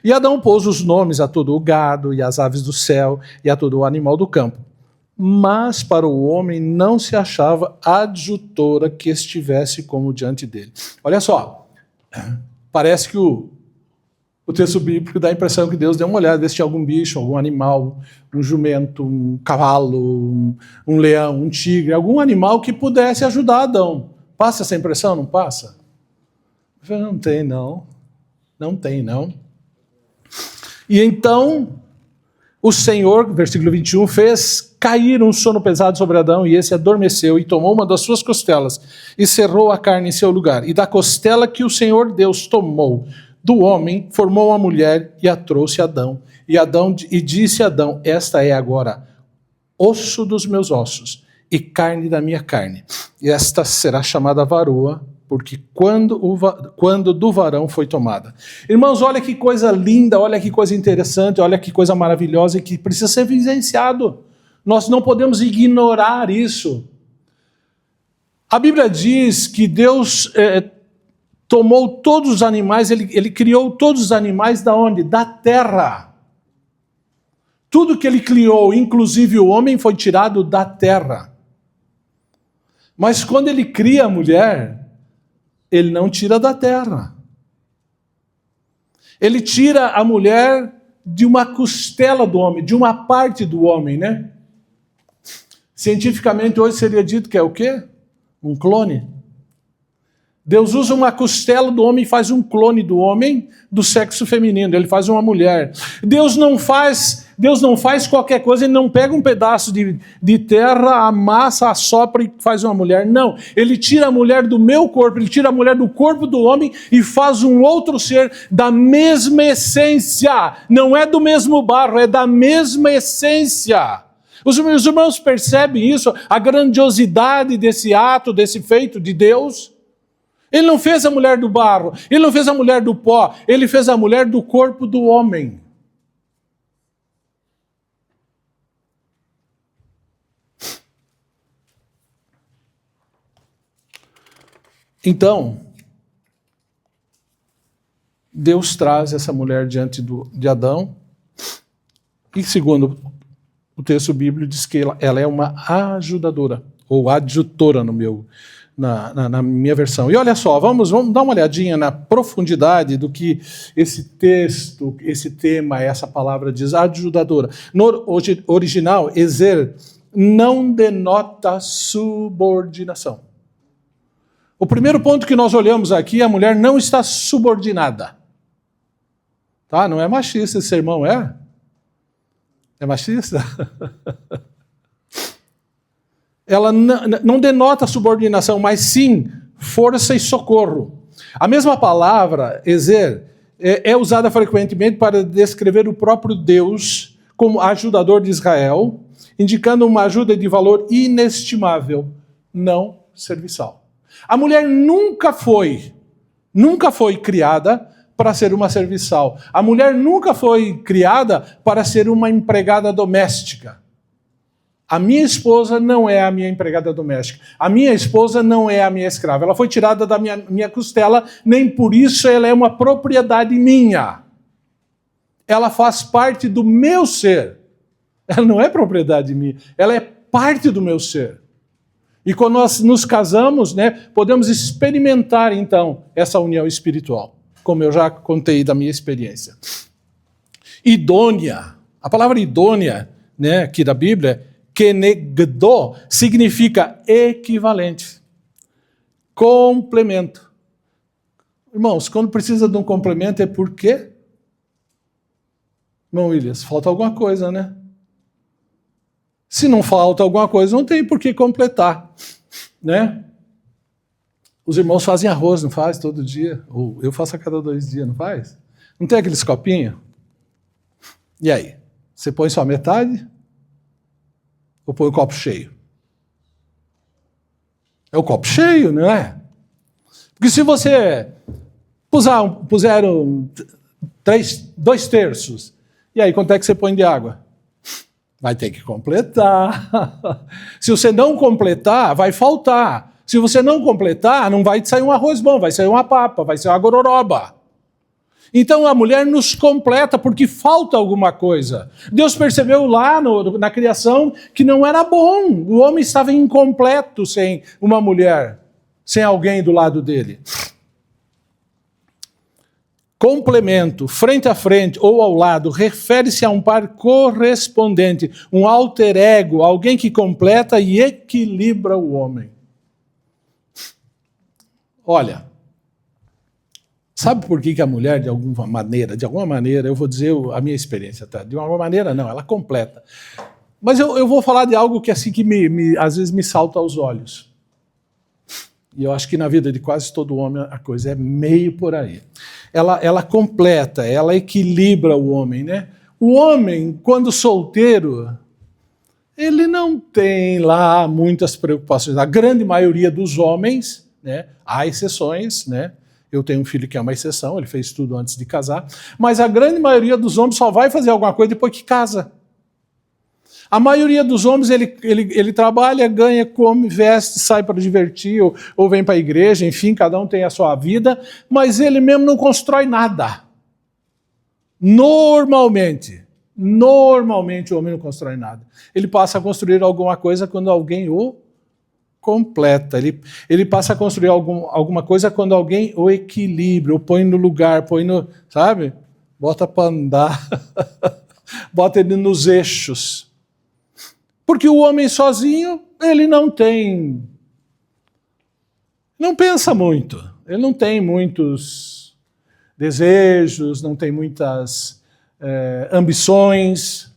E Adão pôs os nomes a todo o gado, e às aves do céu, e a todo o animal do campo. Mas para o homem não se achava adjutora que estivesse como diante dele. Olha só, parece que o texto bíblico dá a impressão que Deus deu uma olhada, ver se tinha algum bicho, algum animal, um jumento, um cavalo, um leão, um tigre, algum animal que pudesse ajudar Adão. Passa essa impressão, não passa? Não tem, não. Não tem, não. E então, o Senhor, versículo 21, fez cair um sono pesado sobre Adão, e esse adormeceu, e tomou uma das suas costelas, e cerrou a carne em seu lugar. E da costela que o Senhor Deus tomou do homem, formou uma mulher, e a trouxe a Adão. E disse a Adão, esta é agora osso dos meus ossos, e carne da minha carne. E esta será chamada varoa, porque quando do varão foi tomada. Irmãos, olha que coisa linda, olha que coisa interessante, olha que coisa maravilhosa e que precisa ser vivenciado. Nós não podemos ignorar isso. A Bíblia diz que Deus tomou todos os animais, ele criou todos os animais da onde? Da terra. Tudo que ele criou, inclusive o homem, foi tirado da terra. Mas quando ele cria a mulher, ele não tira da terra. Ele tira a mulher de uma costela do homem, de uma parte do homem, né? Cientificamente hoje seria dito que é o quê? Um clone. Deus usa uma costela do homem e faz um clone do homem do sexo feminino, ele faz uma mulher. Deus não faz qualquer coisa, ele não pega um pedaço de terra, amassa, assopra e faz uma mulher. Não, ele tira a mulher do meu corpo, ele tira a mulher do corpo do homem e faz um outro ser da mesma essência. Não é do mesmo barro, é da mesma essência. Os meus irmãos percebem isso, a grandiosidade desse ato, desse feito de Deus? Ele não fez a mulher do barro, ele não fez a mulher do pó, ele fez a mulher do corpo do homem. Então, Deus traz essa mulher diante de Adão, e segundo o texto bíblico diz que ela é uma ajudadora, ou adjutora na minha versão. E olha só, vamos dar uma olhadinha na profundidade do que esse texto, esse tema, essa palavra diz, ajudadora. No original, ezer não denota subordinação. O primeiro ponto que nós olhamos aqui, a mulher não está subordinada. Tá? Não é machista esse sermão, é? É machista? Ela não denota subordinação, mas sim força e socorro. A mesma palavra, ezer, é usada frequentemente para descrever o próprio Deus como ajudador de Israel, indicando uma ajuda de valor inestimável, não serviçal. A mulher nunca foi criada para ser uma serviçal. A mulher nunca foi criada para ser uma empregada doméstica. A minha esposa não é a minha empregada doméstica. A minha esposa não é a minha escrava. Ela foi tirada da minha costela, nem por isso ela é uma propriedade minha. Ela faz parte do meu ser. Ela não é propriedade minha, ela é parte do meu ser. E quando nós nos casamos, né, podemos experimentar, então, essa união espiritual, como eu já contei da minha experiência. Idônea, a palavra idônea, né, aqui da Bíblia, kenegdo, significa equivalente, complemento. Irmãos, quando precisa de um complemento é por quê? Irmão Williams, falta alguma coisa, né? Se não falta alguma coisa, não tem por que completar, né? Os irmãos fazem arroz, não faz? Todo dia. Ou eu faço a cada 2 dias, não faz? Não tem aqueles copinhos? E aí? Você põe só metade? Ou põe o copo cheio? É o copo cheio, não é? Porque se você puser 2 terços, e aí quanto é que você põe de água? Vai ter que completar. Se você não completar, vai faltar. Se você não completar, não vai sair um arroz bom, vai sair uma papa, vai sair uma gororoba. Então a mulher nos completa porque falta alguma coisa. Deus percebeu lá na criação que não era bom. O homem estava incompleto sem uma mulher, sem alguém do lado dele. Complemento, frente a frente ou ao lado, refere-se a um par correspondente, um alter ego, alguém que completa e equilibra o homem. Olha, sabe por que a mulher, de alguma maneira, eu vou dizer a minha experiência, tá? De alguma maneira não, ela completa. Mas eu vou falar de algo que assim que às vezes me salta aos olhos. E eu acho que na vida de quase todo homem a coisa é meio por aí. Ela completa, ela equilibra o homem, né? O homem, quando solteiro, ele não tem lá muitas preocupações. A grande maioria dos homens, né? Há exceções, né? Eu tenho um filho que é uma exceção, ele fez tudo antes de casar, mas a grande maioria dos homens só vai fazer alguma coisa depois que casa. A maioria dos homens, ele trabalha, ganha, come, veste, sai para divertir, ou vem para a igreja, enfim, cada um tem a sua vida, mas ele mesmo não constrói nada. Normalmente o homem não constrói nada. Ele passa a construir alguma coisa quando alguém o completa. Ele passa a construir alguma coisa quando alguém o equilibra, o põe no lugar, sabe? Bota para andar, bota ele nos eixos. Porque o homem sozinho, ele não pensa muito, ele não tem muitos desejos, não tem muitas ambições.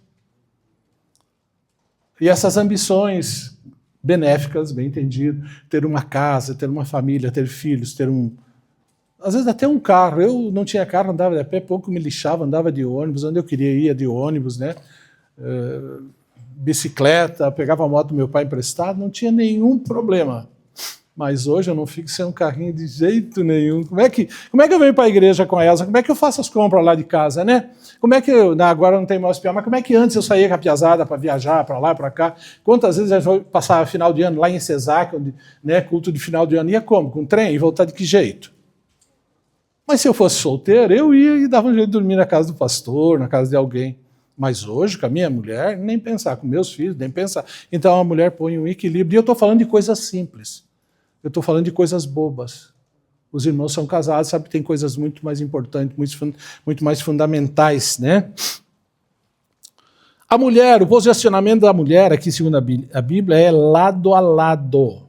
E essas ambições benéficas, bem entendido, ter uma casa, ter uma família, ter filhos, às vezes até um carro. Eu não tinha carro, andava de pé, pouco me lixava, andava de ônibus, onde eu queria ir de ônibus, né? Bicicleta, pegava a moto do meu pai emprestado, não tinha nenhum problema. Mas hoje eu não fico sem um carrinho de jeito nenhum. Como é que eu venho para a igreja com a Elza? Como é que eu faço as compras lá de casa, né? Como é que agora não tem mais pior, mas como é que antes eu saía com a piazada para viajar para lá, para cá? Quantas vezes a gente passava final de ano lá em Cesac, onde, né, culto de final de ano, ia como? Com trem? E voltar de que jeito? Mas se eu fosse solteiro, eu ia e dava um jeito de dormir na casa do pastor, na casa de alguém. Mas hoje, com a minha mulher, nem pensar, com meus filhos, nem pensar. Então a mulher põe um equilíbrio. E eu estou falando de coisas simples. Eu estou falando de coisas bobas. Os irmãos são casados, sabe que tem coisas muito mais importantes, muito mais fundamentais, né? A mulher, o posicionamento da mulher, aqui segundo a Bíblia, é lado a lado.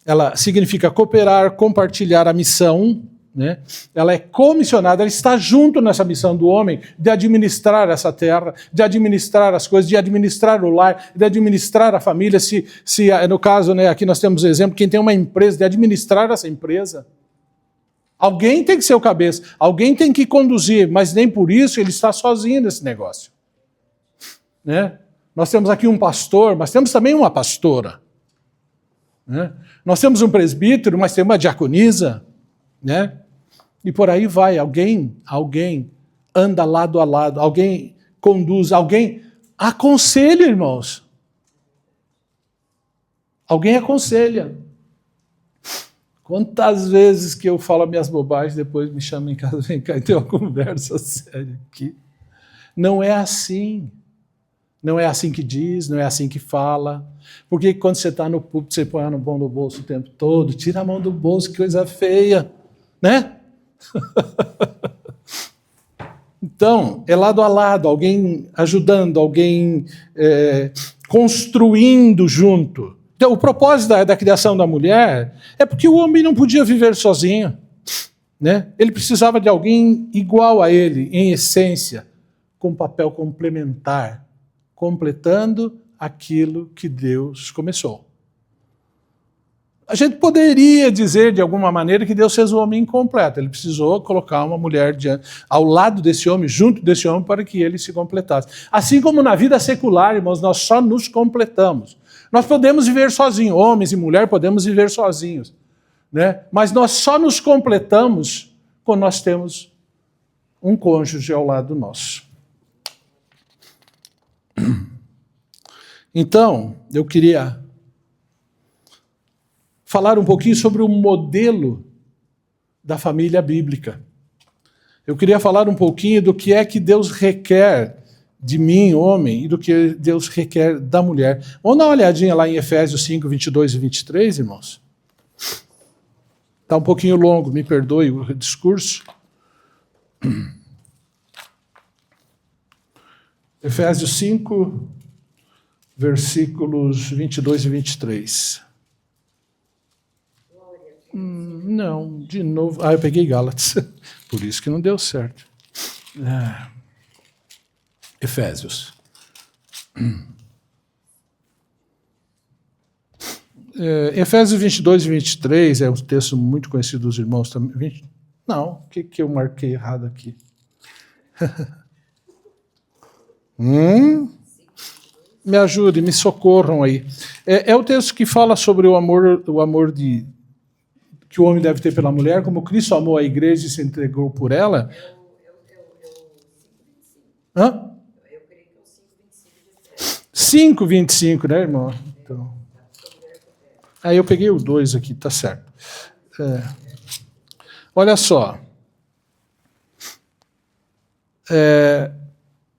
Ela significa cooperar, compartilhar a missão, né? Ela é comissionada, ela está junto nessa missão do homem de administrar essa terra, de administrar as coisas, de administrar o lar, de administrar a família. Se no caso, né, aqui nós temos o exemplo, quem tem uma empresa, de administrar essa empresa. Alguém tem que ser o cabeça, alguém tem que conduzir, mas nem por isso ele está sozinho nesse negócio. Né? Nós temos aqui um pastor, mas temos também uma pastora. Né? Nós temos um presbítero, mas tem uma diaconisa. Né? E por aí vai, alguém anda lado a lado, alguém conduz, alguém aconselha, irmãos. Alguém aconselha. Quantas vezes que eu falo minhas bobagens, depois me chamam em casa, vem cá e tem uma conversa séria aqui. Não é assim. Não é assim que diz, não é assim que fala. Porque quando você está no púlpito, você põe a mão no bolso o tempo todo, tira a mão do bolso, que coisa feia. Né? Então, é lado a lado, alguém ajudando, alguém construindo junto. Então, o propósito da criação da mulher é porque o homem não podia viver sozinho. Né? Ele precisava de alguém igual a ele, em essência, com papel complementar, completando aquilo que Deus começou. A gente poderia dizer, de alguma maneira, que Deus fez o homem incompleto. Ele precisou colocar uma mulher ao lado desse homem, junto desse homem, para que ele se completasse. Assim como na vida secular, irmãos, nós só nos completamos. Nós podemos viver sozinhos, homens e mulheres podemos viver sozinhos. Né? Mas nós só nos completamos quando nós temos um cônjuge ao lado nosso. Então, eu queria falar um pouquinho sobre o modelo da família bíblica. Eu queria falar um pouquinho do que é que Deus requer de mim, homem, e do que Deus requer da mulher. Vamos dar uma olhadinha lá em Efésios 5, 22 e 23, irmãos? Está um pouquinho longo, me perdoe o discurso. Efésios 5, versículos 22 e 23. Não, de novo. Eu peguei Gálatas. Por isso que não deu certo. Efésios. Efésios 22 e 23 é um texto muito conhecido dos irmãos também. Não, o que eu marquei errado aqui? Me ajude, me socorram aí. É o texto que fala sobre o amor que o homem deve ter pela mulher, como Cristo amou a igreja e se entregou por ela. Hã? Eu creio que é o 5:25, né, irmão? Então. Aí eu peguei o 2 aqui, tá certo. Olha só.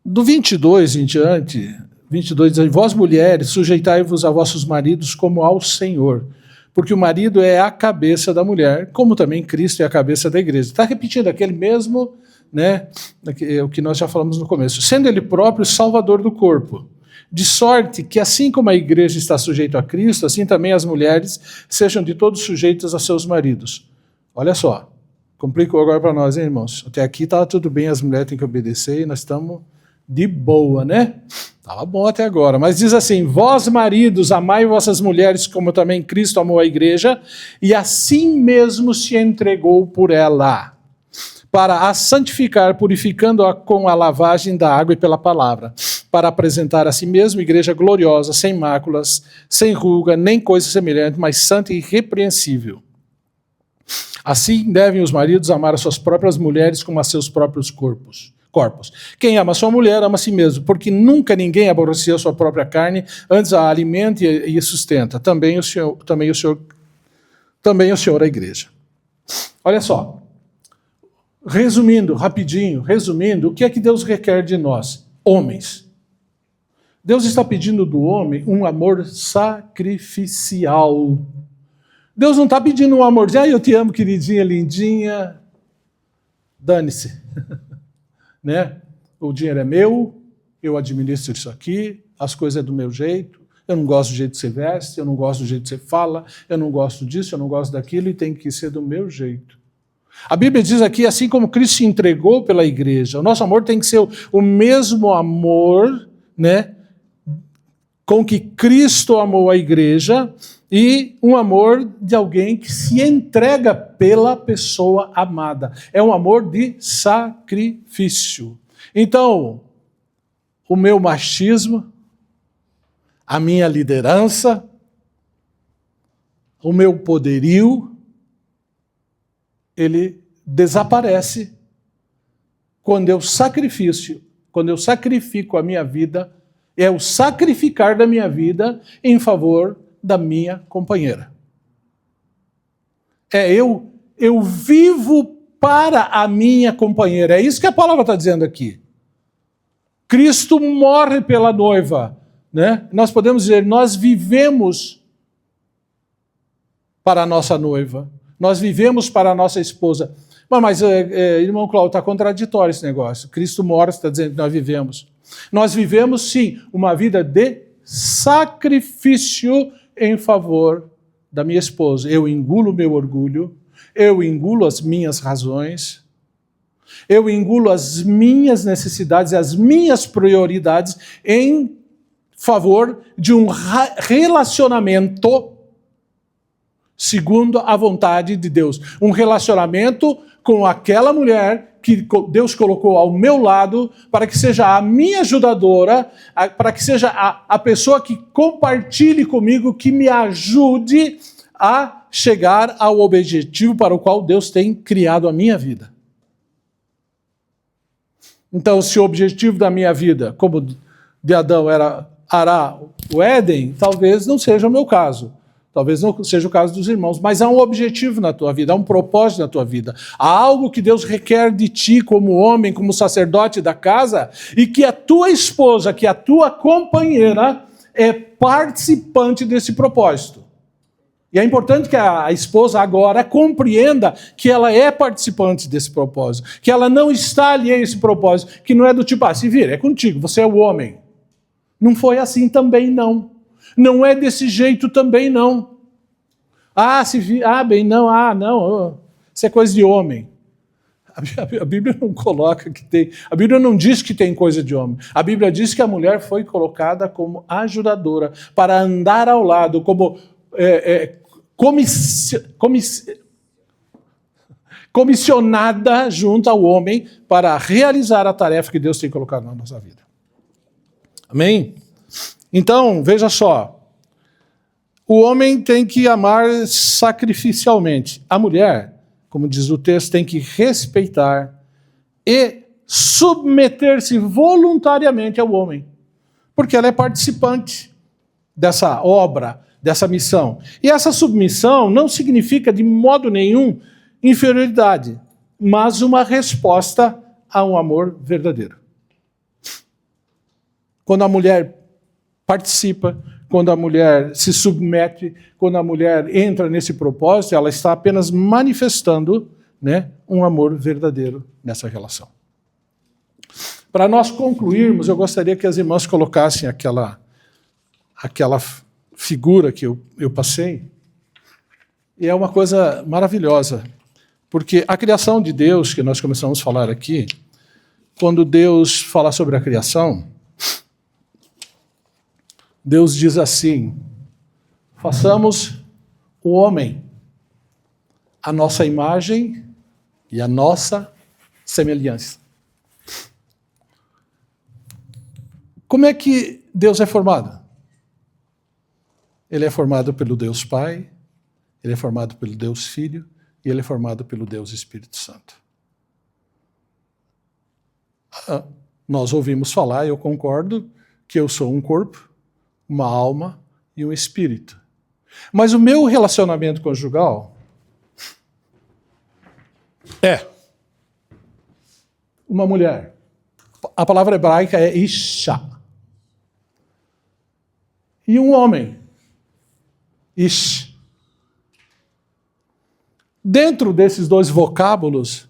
Do 22 em diante, 22 diz: vós mulheres, sujeitai-vos a vossos maridos como ao Senhor, porque o marido é a cabeça da mulher, como também Cristo é a cabeça da igreja. Está repetindo aquele mesmo, né, o que nós já falamos no começo. Sendo ele próprio salvador do corpo. De sorte que, assim como a igreja está sujeita a Cristo, assim também as mulheres sejam de todos sujeitas a seus maridos. Olha só, complicou agora para nós, hein, irmãos? Até aqui estava tudo bem, as mulheres têm que obedecer e nós estamos de boa, né? Estava bom até agora, mas diz assim: vós maridos, amai vossas mulheres como também Cristo amou a igreja e assim mesmo se entregou por ela, para a santificar, purificando-a com a lavagem da água e pela palavra, para apresentar a si mesmo igreja gloriosa, sem máculas, sem ruga, nem coisa semelhante, mas santa e irrepreensível. Assim devem os maridos amar as suas próprias mulheres como a seus próprios corpos. Quem ama sua mulher ama a si mesmo, porque nunca ninguém aborreceu a sua própria carne, antes a alimenta e sustenta. Também o Senhor a igreja. Olha só, resumindo, o que é que Deus requer de nós, homens? Deus está pedindo do homem um amor sacrificial. Deus não está pedindo um amorzinho, eu te amo, queridinha, lindinha, dane-se. Né? O dinheiro é meu, eu administro isso aqui, as coisas é do meu jeito, eu não gosto do jeito que você veste, eu não gosto do jeito que você fala, eu não gosto disso, eu não gosto daquilo, e tem que ser do meu jeito. A Bíblia diz aqui, assim como Cristo se entregou pela igreja, o nosso amor tem que ser o mesmo amor, né, com que Cristo amou a igreja, e um amor de alguém que se entrega pela pessoa amada. É um amor de sacrifício. Então, o meu machismo, a minha liderança, o meu poderio, ele desaparece quando eu sacrifico a minha vida, é o sacrificar da minha vida em favor da minha companheira. Eu vivo para a minha companheira. É isso que a palavra está dizendo aqui. Cristo morre pela noiva, né? Nós podemos dizer, nós vivemos para a nossa noiva. Nós vivemos para a nossa esposa. Mas irmão Cláudio, está contraditório esse negócio. Cristo morre, está dizendo que nós vivemos. Nós vivemos, sim, uma vida de sacrifício em favor da minha esposa. Eu engulo o meu orgulho, eu engulo as minhas razões, eu engulo as minhas necessidades, as minhas prioridades em favor de um relacionamento segundo a vontade de Deus. Um relacionamento com aquela mulher que Deus colocou ao meu lado para que seja a minha ajudadora, para que seja a pessoa que compartilhe comigo, que me ajude a chegar ao objetivo para o qual Deus tem criado a minha vida. Então, se o objetivo da minha vida, como de Adão, era arar o Éden, talvez não seja o meu caso. Talvez não seja o caso dos irmãos, mas há um objetivo na tua vida, há um propósito na tua vida. Há algo que Deus requer de ti como homem, como sacerdote da casa, e que a tua esposa, que a tua companheira é participante desse propósito. E é importante que a esposa agora compreenda que ela é participante desse propósito, que ela não está alheia a esse propósito, que não é do tipo, se vira, é contigo, você é o homem. Não foi assim também, não. Não é desse jeito também, não. Não. Isso é coisa de homem. A Bíblia não coloca que tem. A Bíblia não diz que tem coisa de homem. A Bíblia diz que a mulher foi colocada como ajudadora, para andar ao lado, como comissionada junto ao homem para realizar a tarefa que Deus tem colocado na nossa vida. Amém? Então, veja só, o homem tem que amar sacrificialmente. A mulher, como diz o texto, tem que respeitar e submeter-se voluntariamente ao homem, porque ela é participante dessa obra, dessa missão. E essa submissão não significa de modo nenhum inferioridade, mas uma resposta a um amor verdadeiro. Quando a mulher participa, quando a mulher se submete, quando a mulher entra nesse propósito, ela está apenas manifestando, né, um amor verdadeiro nessa relação. Para nós concluirmos, eu gostaria que as irmãs colocassem aquela figura que eu passei. E é uma coisa maravilhosa, porque a criação de Deus, que nós começamos a falar aqui, quando Deus fala sobre a criação, Deus diz assim: façamos o homem a nossa imagem e a nossa semelhança. Como é que Deus é formado? Ele é formado pelo Deus Pai, ele é formado pelo Deus Filho e ele é formado pelo Deus Espírito Santo. Nós ouvimos falar, eu concordo, que eu sou um corpo, uma alma e um espírito. Mas o meu relacionamento conjugal é uma mulher. A palavra hebraica é Isha. E um homem. Ish. Dentro desses dois vocábulos,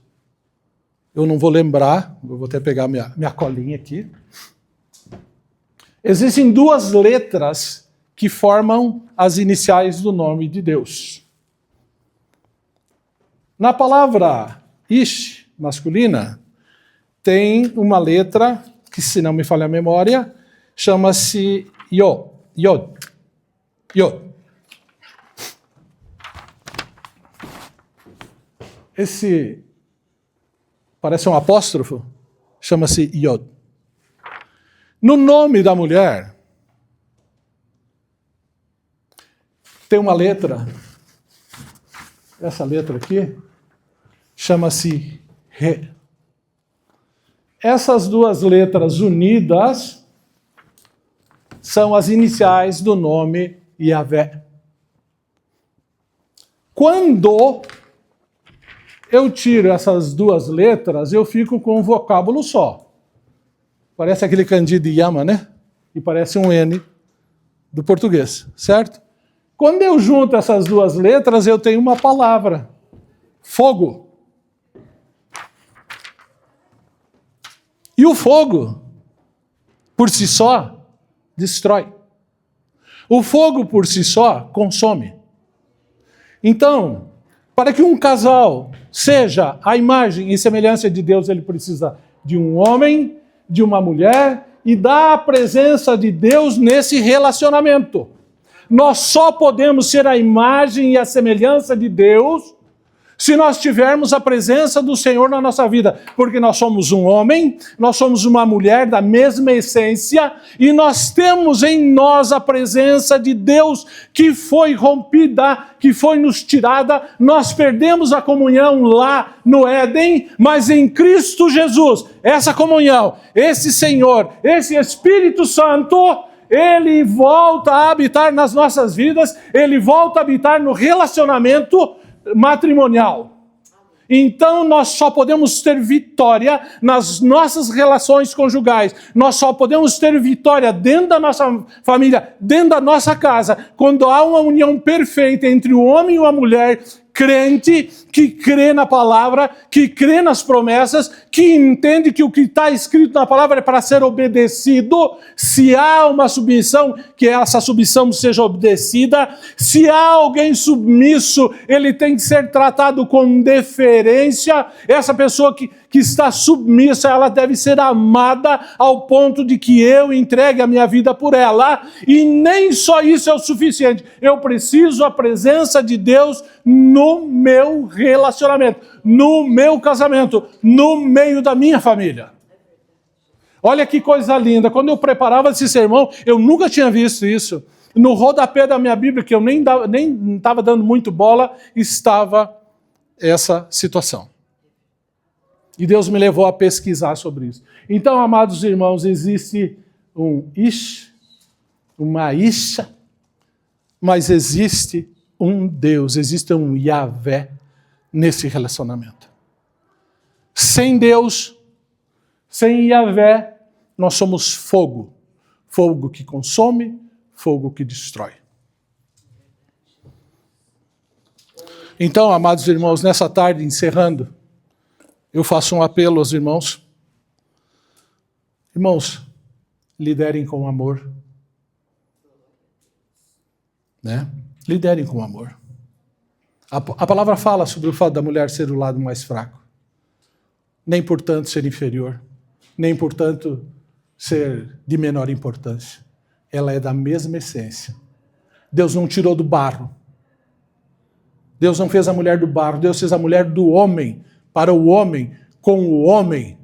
eu não vou lembrar, eu vou até pegar minha colinha aqui. Existem duas letras que formam as iniciais do nome de Deus. Na palavra Ish, masculina, tem uma letra que, se não me falha a memória, chama-se Yod. Esse parece um apóstrofo, chama-se Yod. No nome da mulher, tem uma letra, essa letra aqui, chama-se Re. Essas duas letras unidas são as iniciais do nome Yahvé. Quando eu tiro essas duas letras, eu fico com um vocábulo só. Parece aquele kanji de Yama, né? E parece um N do português, certo? Quando eu junto essas duas letras, eu tenho uma palavra. Fogo. E o fogo, por si só, destrói. O fogo, por si só, consome. Então, para que um casal seja a imagem e semelhança de Deus, ele precisa de um homem, de uma mulher e da presença de Deus nesse relacionamento. Nós só podemos ser a imagem e a semelhança de Deus se nós tivermos a presença do Senhor na nossa vida, porque nós somos um homem, nós somos uma mulher da mesma essência e nós temos em nós a presença de Deus que foi rompida, que foi nos tirada. Nós perdemos a comunhão lá no Éden, mas em Cristo Jesus, essa comunhão, esse Senhor, esse Espírito Santo, ele volta a habitar nas nossas vidas, ele volta a habitar no relacionamento matrimonial. Então nós só podemos ter vitória nas nossas relações conjugais, nós só podemos ter vitória dentro da nossa família, dentro da nossa casa, quando há uma união perfeita entre o homem e a mulher, crente, que crê na palavra, que crê nas promessas, que entende que o que está escrito na palavra é para ser obedecido. Se há uma submissão, que essa submissão seja obedecida. Se há alguém submisso, ele tem que ser tratado com deferência. Essa pessoa que está submissa, ela deve ser amada ao ponto de que eu entregue a minha vida por ela. E nem só isso é o suficiente. Eu preciso a presença de Deus no meu relacionamento, no meu casamento, no meio da minha família. Olha que coisa linda. Quando eu preparava esse sermão, eu nunca tinha visto isso. No rodapé da minha Bíblia, que eu nem estava dando muito bola, estava essa situação. E Deus me levou a pesquisar sobre isso. Então, amados irmãos, existe um Ish, uma Isha, mas existe um Deus, existe um Yahvé nesse relacionamento. Sem Deus, sem Yahvé, nós somos fogo. Fogo que consome, fogo que destrói. Então, amados irmãos, nessa tarde, encerrando, eu faço um apelo aos irmãos. Irmãos, liderem com amor. Né? Liderem com amor. A palavra fala sobre o fato da mulher ser o lado mais fraco. Nem, portanto, ser inferior. Nem, portanto, ser de menor importância. Ela é da mesma essência. Deus não tirou do barro. Deus não fez a mulher do barro. Deus fez a mulher do homem, para o homem, com o homem.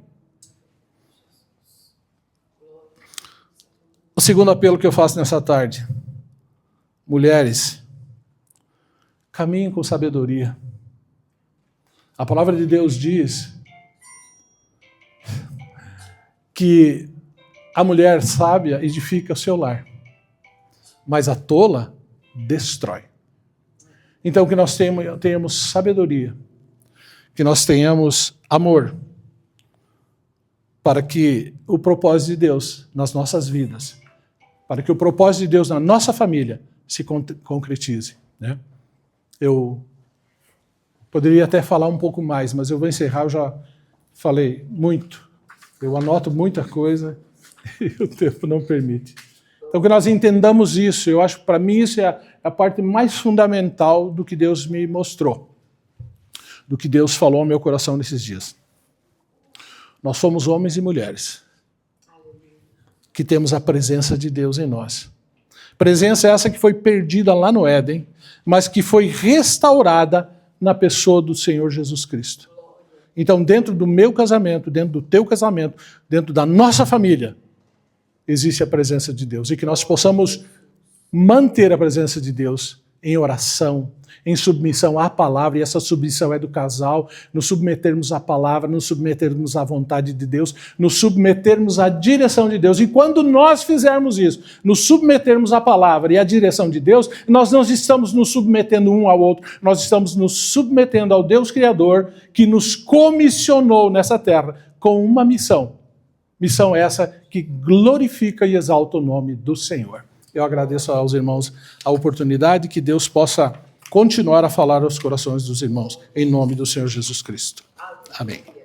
O segundo apelo que eu faço nessa tarde: mulheres, caminhem com sabedoria. A palavra de Deus diz que a mulher sábia edifica o seu lar, mas a tola destrói. Então, que nós tenhamos sabedoria, que nós tenhamos amor, para que o propósito de Deus nas nossas vidas, para que o propósito de Deus na nossa família se concretize, né? Eu poderia até falar um pouco mais, mas eu vou encerrar, eu já falei muito. Eu anoto muita coisa e o tempo não permite. Então, que nós entendamos isso. Eu acho que, para mim, isso é a parte mais fundamental do que Deus me mostrou, do que Deus falou ao meu coração nesses dias. Nós somos homens e mulheres que temos a presença de Deus em nós. Presença essa que foi perdida lá no Éden, mas que foi restaurada na pessoa do Senhor Jesus Cristo. Então, dentro do meu casamento, dentro do teu casamento, dentro da nossa família, existe a presença de Deus. E que nós possamos manter a presença de Deus em oração, em submissão à palavra, e essa submissão é do casal, nos submetermos à palavra, nos submetermos à vontade de Deus, nos submetermos à direção de Deus. E quando nós fizermos isso, nos submetermos à palavra e à direção de Deus, nós não estamos nos submetendo um ao outro, nós estamos nos submetendo ao Deus Criador, que nos comissionou nessa terra com uma missão. Missão essa que glorifica e exalta o nome do Senhor. Eu agradeço aos irmãos a oportunidade, que Deus possa continuar a falar aos corações dos irmãos, em nome do Senhor Jesus Cristo. Amém.